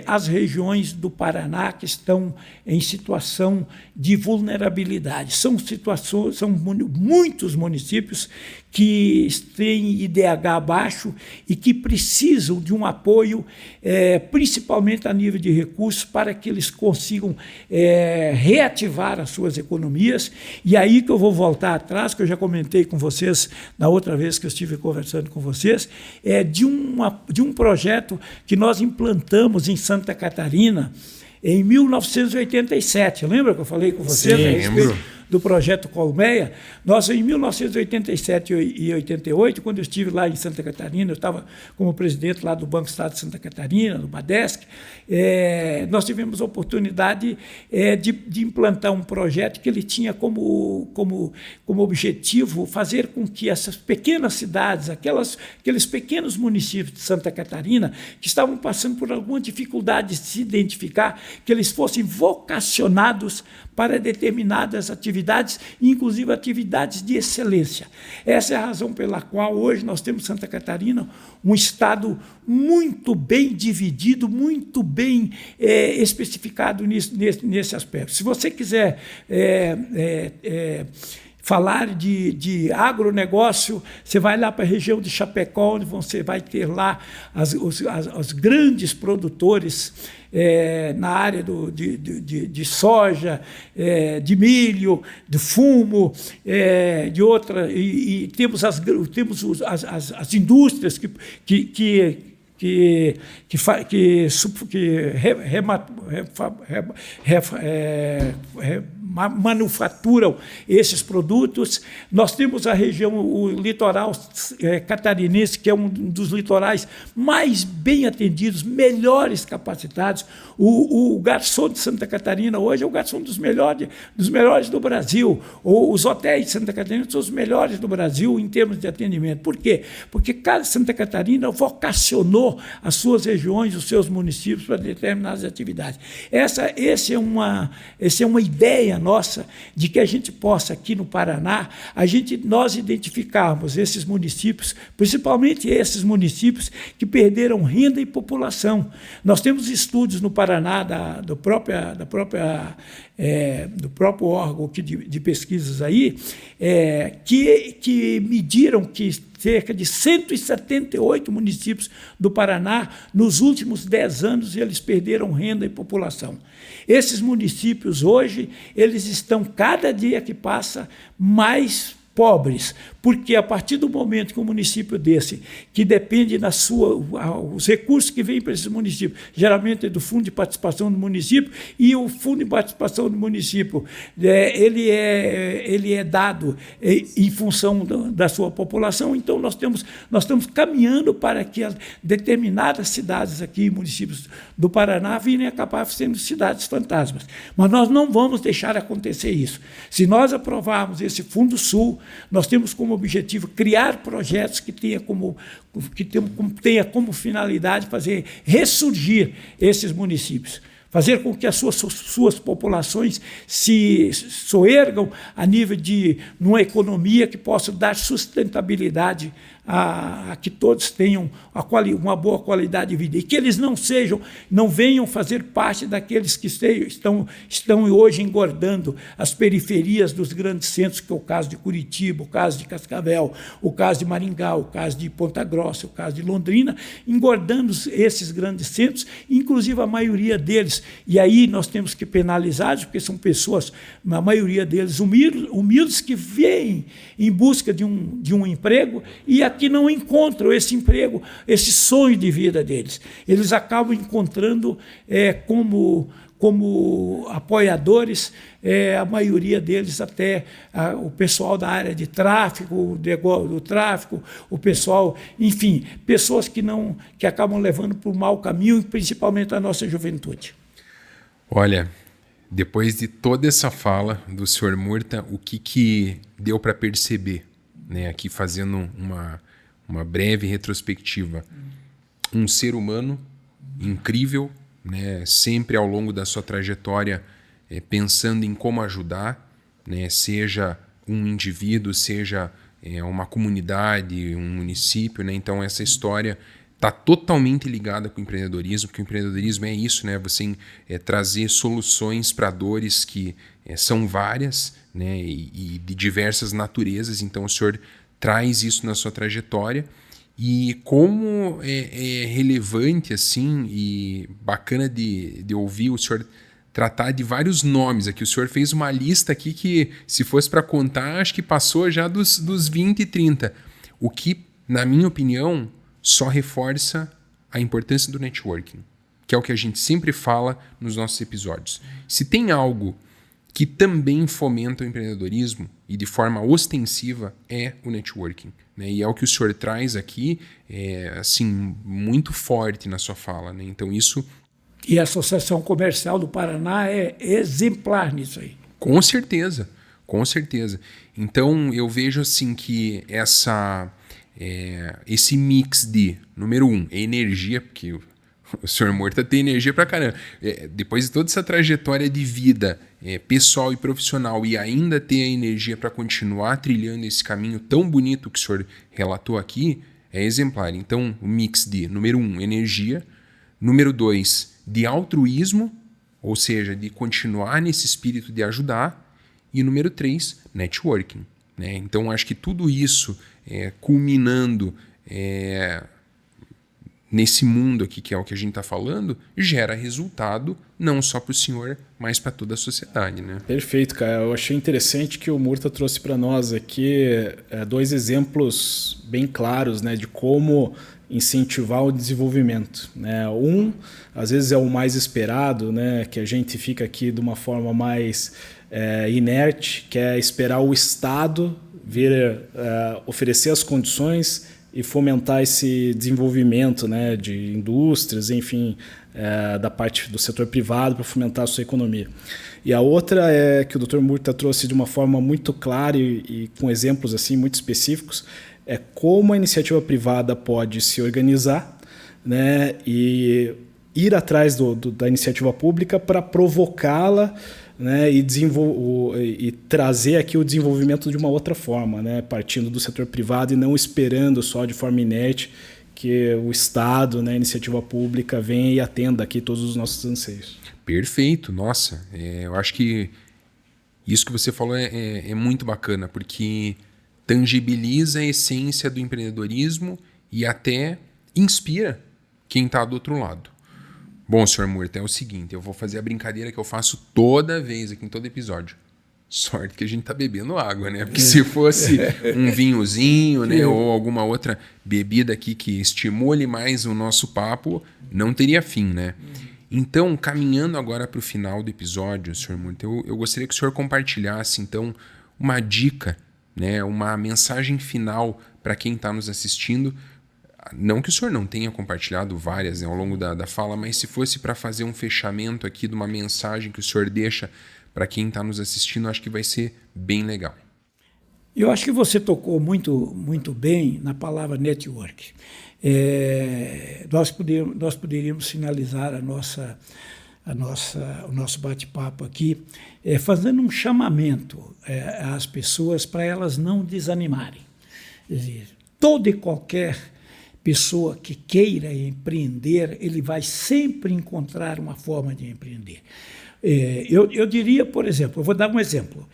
as regiões do Paraná que estão em situação de vulnerabilidade. São muitos municípios que têm IDH baixo e que precisam de um apoio, principalmente a nível de recursos, para que eles consigam reativar as suas economias. E aí que eu vou voltar atrás, que eu já comentei com vocês na outra vez que eu estive conversando com vocês, de um projeto que nós implantamos em Santa Catarina em 1987. Lembra que eu falei com vocês a respeito do projeto Colmeia? Nós, em 1987 e 88, quando eu estive lá em Santa Catarina, eu estava como presidente lá do Banco Estado de Santa Catarina, do Badesc, nós tivemos a oportunidade de implantar um projeto que ele tinha como objetivo fazer com que essas pequenas cidades, aqueles pequenos municípios de Santa Catarina, que estavam passando por alguma dificuldade de se identificar, que eles fossem vocacionados para determinadas atividades, inclusive atividades de excelência. Essa é a razão pela qual hoje nós temos Santa Catarina, um estado muito bem dividido, muito bem especificado nesse aspecto. Se você quiser falar de agronegócio, você vai lá para a região de Chapecó, onde você vai ter lá os grandes produtores na área de soja, de milho, de fumo, de outra, e temos as indústrias que manufaturam esses produtos. Nós temos a região, o litoral catarinense, que é um dos litorais mais bem atendidos, melhores capacitados. O garçom de Santa Catarina hoje é o garçom dos melhores do Brasil. Os hotéis de Santa Catarina são os melhores do Brasil em termos de atendimento. Por quê? Porque cada Santa Catarina vocacionou as suas regiões, os seus municípios para determinadas atividades. Essa é uma ideia nossa de que a gente possa, aqui no Paraná, nós identificarmos esses municípios, principalmente esses municípios que perderam renda e população. Nós temos estudos no Paraná do próprio órgão de pesquisas aí, que mediram que cerca de 178 municípios do Paraná, nos últimos 10 anos, eles perderam renda e população. Esses municípios hoje, eles estão, cada dia que passa, mais pobres, porque a partir do momento que um município desse, que depende os recursos que vêm para esses municípios, geralmente é do Fundo de Participação do município, e o Fundo de Participação do município, ele é dado em função da sua população. Então nós estamos caminhando para que determinadas cidades aqui, municípios do Paraná, virem a acabar sendo cidades fantasmas. Mas nós não vamos deixar acontecer isso. Se nós aprovarmos esse Fundo Sul, nós temos como objetivo criar projetos que tenha como finalidade fazer ressurgir esses municípios, fazer com que as suas populações se soergam a nível de uma economia que possa dar sustentabilidade a que todos tenham uma boa qualidade de vida, e que eles não venham fazer parte daqueles que estão hoje engordando as periferias dos grandes centros, que é o caso de Curitiba, o caso de Cascavel, o caso de Maringá, o caso de Ponta Grossa, o caso de Londrina, engordando esses grandes centros, inclusive a maioria deles. E aí nós temos que penalizá-los, porque são pessoas, a maioria deles humildes, que vêm em busca de um emprego e que não encontram esse emprego, esse sonho de vida deles. Eles acabam encontrando como apoiadores, a maioria deles até o pessoal da área de tráfico, do tráfico, o pessoal, enfim, pessoas que acabam levando para o mau caminho, principalmente a nossa juventude. Olha, depois de toda essa fala do senhor Murta, o que deu para perceber, né, aqui fazendo uma breve retrospectiva? Um ser humano incrível, né, sempre ao longo da sua trajetória pensando em como ajudar, né, seja um indivíduo, seja uma comunidade, um município, né? Então essa história está totalmente ligada com o empreendedorismo, porque o empreendedorismo é isso, né? Você trazer soluções para dores que são várias, né, e de diversas naturezas. Então o senhor traz isso na sua trajetória, e como é relevante assim e bacana de ouvir o senhor tratar de vários nomes aqui. O senhor fez uma lista aqui que, se fosse para contar, acho que passou já dos 20 e 30, o que, na minha opinião, só reforça a importância do networking, que é o que a gente sempre fala nos nossos episódios. Se tem algo que também fomenta o empreendedorismo, e de forma ostensiva, é o networking, né? E é o que o senhor traz aqui, assim, muito forte na sua fala, né? Então isso... E a Associação Comercial do Paraná é exemplar nisso aí. Com certeza, com certeza. Então eu vejo assim que esse mix de, número 1, energia, porque o senhor Murta tem energia pra caramba. Depois de toda essa trajetória de vida pessoal e profissional, e ainda ter a energia para continuar trilhando esse caminho tão bonito que o senhor relatou aqui, é exemplar. Então, o mix de, número 1, energia, número 2, de altruísmo, ou seja, de continuar nesse espírito de ajudar, e número 3, networking. né? Então, acho que tudo isso, culminando nesse mundo aqui, que é o que a gente está falando, gera resultado não só para o senhor, mas para toda a sociedade, né? Perfeito, cara. Eu achei interessante que o Murta trouxe para nós aqui 2 exemplos bem claros, né, de como incentivar o desenvolvimento, né? Às vezes é o mais esperado, né, que a gente fica aqui de uma forma mais inerte, que é esperar o Estado vir oferecer as condições e fomentar esse desenvolvimento, né, de indústrias, enfim, da parte do setor privado para fomentar a sua economia. E a outra é que o Dr. Murta trouxe de uma forma muito clara e com exemplos assim muito específicos, é como a iniciativa privada pode se organizar, né, e ir atrás da iniciativa pública para provocá-la, né, e trazer aqui o desenvolvimento de uma outra forma, né, partindo do setor privado e não esperando só de forma inerte que o Estado, né, a iniciativa pública venha e atenda aqui todos os nossos anseios. Perfeito, nossa, eu acho que isso que você falou é muito bacana, porque tangibiliza a essência do empreendedorismo e até inspira quem está do outro lado. Bom, senhor Murta, é o seguinte, eu vou fazer a brincadeira que eu faço toda vez aqui em todo episódio. Sorte que a gente tá bebendo água, né? Porque se fosse um vinhozinho, né, ou alguma outra bebida aqui que estimule mais o nosso papo, não teria fim, né? Então, caminhando agora para o final do episódio, senhor Murta, eu gostaria que o senhor compartilhasse, então, uma dica, né, uma mensagem final para quem está nos assistindo. Não que o senhor não tenha compartilhado várias, né, ao longo da fala, mas se fosse para fazer um fechamento aqui de uma mensagem que o senhor deixa para quem está nos assistindo, acho que vai ser bem legal. Eu acho que você tocou muito, muito bem na palavra network. Nós poderíamos finalizar o nosso bate-papo aqui fazendo um chamamento às pessoas para elas não desanimarem. Quer dizer, toda e qualquer pessoa que queira empreender, ele vai sempre encontrar uma forma de empreender. Eu diria, por exemplo, eu vou dar um exemplo.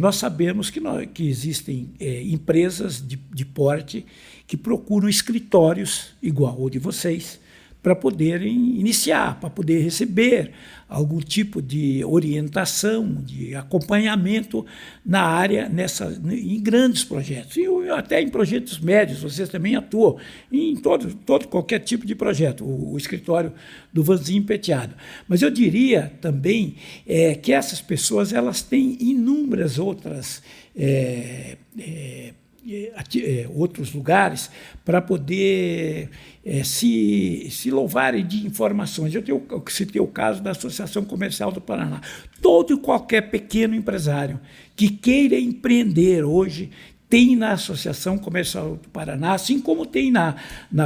Nós sabemos que existem empresas de porte que procuram escritórios igual o de vocês para poderem iniciar, para poder receber algum tipo de orientação, de acompanhamento na área, em grandes projetos, e até em projetos médios, vocês também atuam em qualquer tipo de projeto, o escritório do Vanzinho Penteado. Mas eu diria também que essas pessoas elas têm inúmeras outras outros lugares para poder se louvarem de informações. Eu citei o caso da Associação Comercial do Paraná. Todo e qualquer pequeno empresário que queira empreender hoje tem na Associação Comercial do Paraná, assim como tem na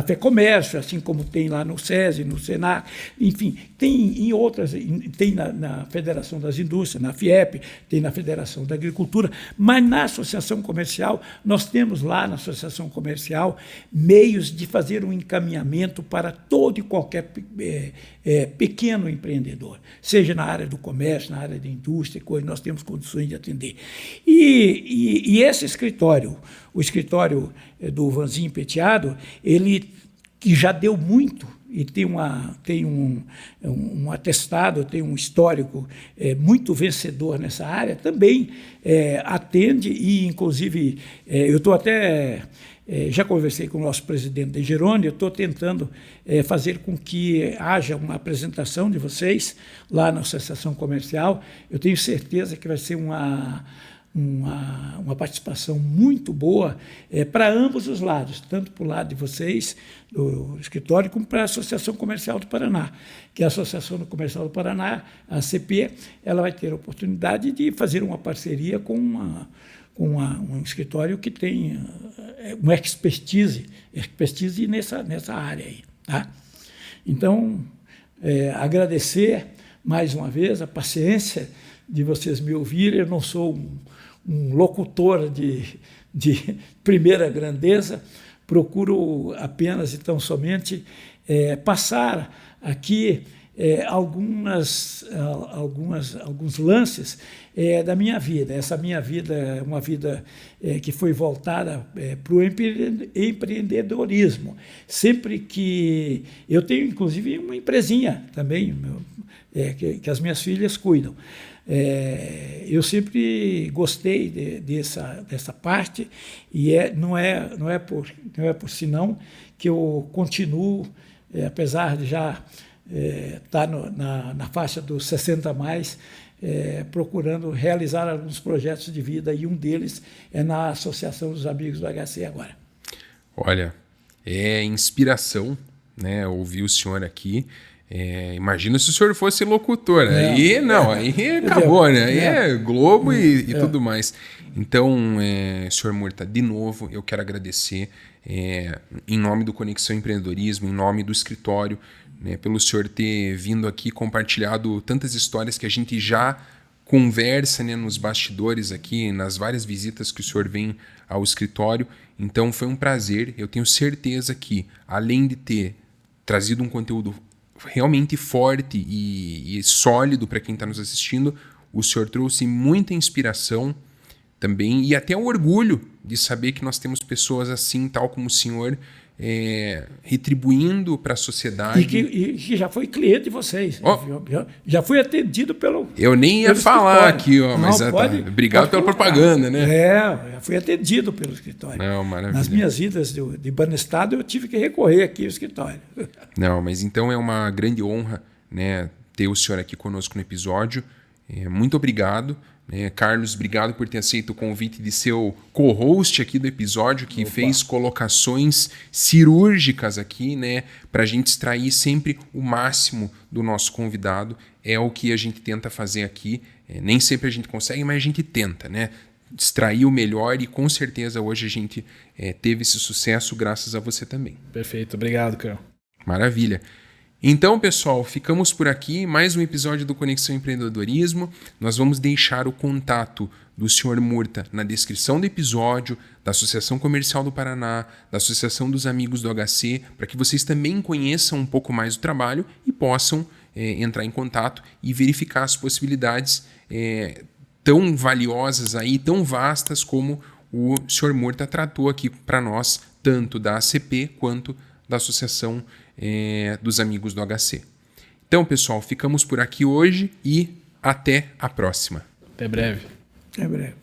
FEComércio, assim como tem lá no SESI, no SENAC, enfim, tem em outras, tem na Federação das Indústrias, na FIEP, tem na Federação da Agricultura, mas na Associação Comercial, nós temos lá na Associação Comercial meios de fazer um encaminhamento para todo e qualquer pequeno empreendedor, seja na área do comércio, na área da indústria, coisa, nós temos condições de atender. E esse escritório, o escritório do Vanzinho Penteado, ele que já deu muito e tem um atestado, tem um histórico muito vencedor nessa área, também atende e, inclusive, eu estou até... já conversei com o nosso presidente de Gerônimo, eu estou tentando fazer com que haja uma apresentação de vocês lá na Associação Comercial. Eu tenho certeza que vai ser uma participação muito boa para ambos os lados, tanto para o lado de vocês, do escritório, como para a Associação Comercial do Paraná, que a Associação Comercial do Paraná, a ACP, ela vai ter a oportunidade de fazer uma parceria com um escritório que tem uma expertise nessa área aí. Tá? Então, agradecer mais uma vez a paciência de vocês me ouvirem. Eu não sou um locutor de primeira grandeza, procuro apenas e tão somente passar aqui alguns lances da minha vida. Essa minha vida é uma vida que foi voltada para o empreendedorismo. Sempre que... Eu tenho, inclusive, uma empresinha também, que as minhas filhas cuidam. Eu sempre gostei dessa parte e não é por senão que eu continuo, apesar de já estar na faixa dos 60 a mais, procurando realizar alguns projetos de vida, e um deles é na Associação dos Amigos do HC agora. Olha, é inspiração, né, ouvir o senhor aqui. Imagina se o senhor fosse locutor. Aí acabou, né? Aí é Globo e tudo mais. Então, senhor Murta, de novo, eu quero agradecer em nome do Conexão Empreendedorismo, em nome do escritório, né, pelo senhor ter vindo aqui, compartilhado tantas histórias que a gente já conversa, né, nos bastidores aqui, nas várias visitas que o senhor vem ao escritório. Então, foi um prazer. Eu tenho certeza que, além de ter trazido um conteúdo realmente forte e sólido para quem está nos assistindo, o senhor trouxe muita inspiração também e até o orgulho de saber que nós temos pessoas assim, tal como o senhor, retribuindo para a sociedade. E que já foi cliente de vocês. Já fui atendido pelo... Eu nem ia falar aqui, mas obrigado pela propaganda, né? Já fui atendido pelo escritório. Não, maravilha. Nas minhas idas de Banestado, eu tive que recorrer aqui ao escritório. Não, mas então é uma grande honra, né, ter o senhor aqui conosco no episódio. Muito obrigado. Carlos, obrigado por ter aceito o convite de ser o co-host aqui do episódio, que fez colocações cirúrgicas aqui, né, para a gente extrair sempre o máximo do nosso convidado. É o que a gente tenta fazer aqui. Nem sempre a gente consegue, mas a gente tenta, né, extrair o melhor, e com certeza hoje a gente teve esse sucesso graças a você também. Perfeito, obrigado, Carol. Maravilha. Então, pessoal, ficamos por aqui. Mais um episódio do Conexão Empreendedorismo. Nós vamos deixar o contato do Sr. Murta na descrição do episódio, da Associação Comercial do Paraná, da Associação dos Amigos do HC, para que vocês também conheçam um pouco mais do trabalho e possam entrar em contato e verificar as possibilidades tão valiosas aí, tão vastas como o Sr. Murta tratou aqui para nós, tanto da ACP quanto da Associação dos Amigos do HC. Então, pessoal, ficamos por aqui hoje e até a próxima. Até breve. Até breve.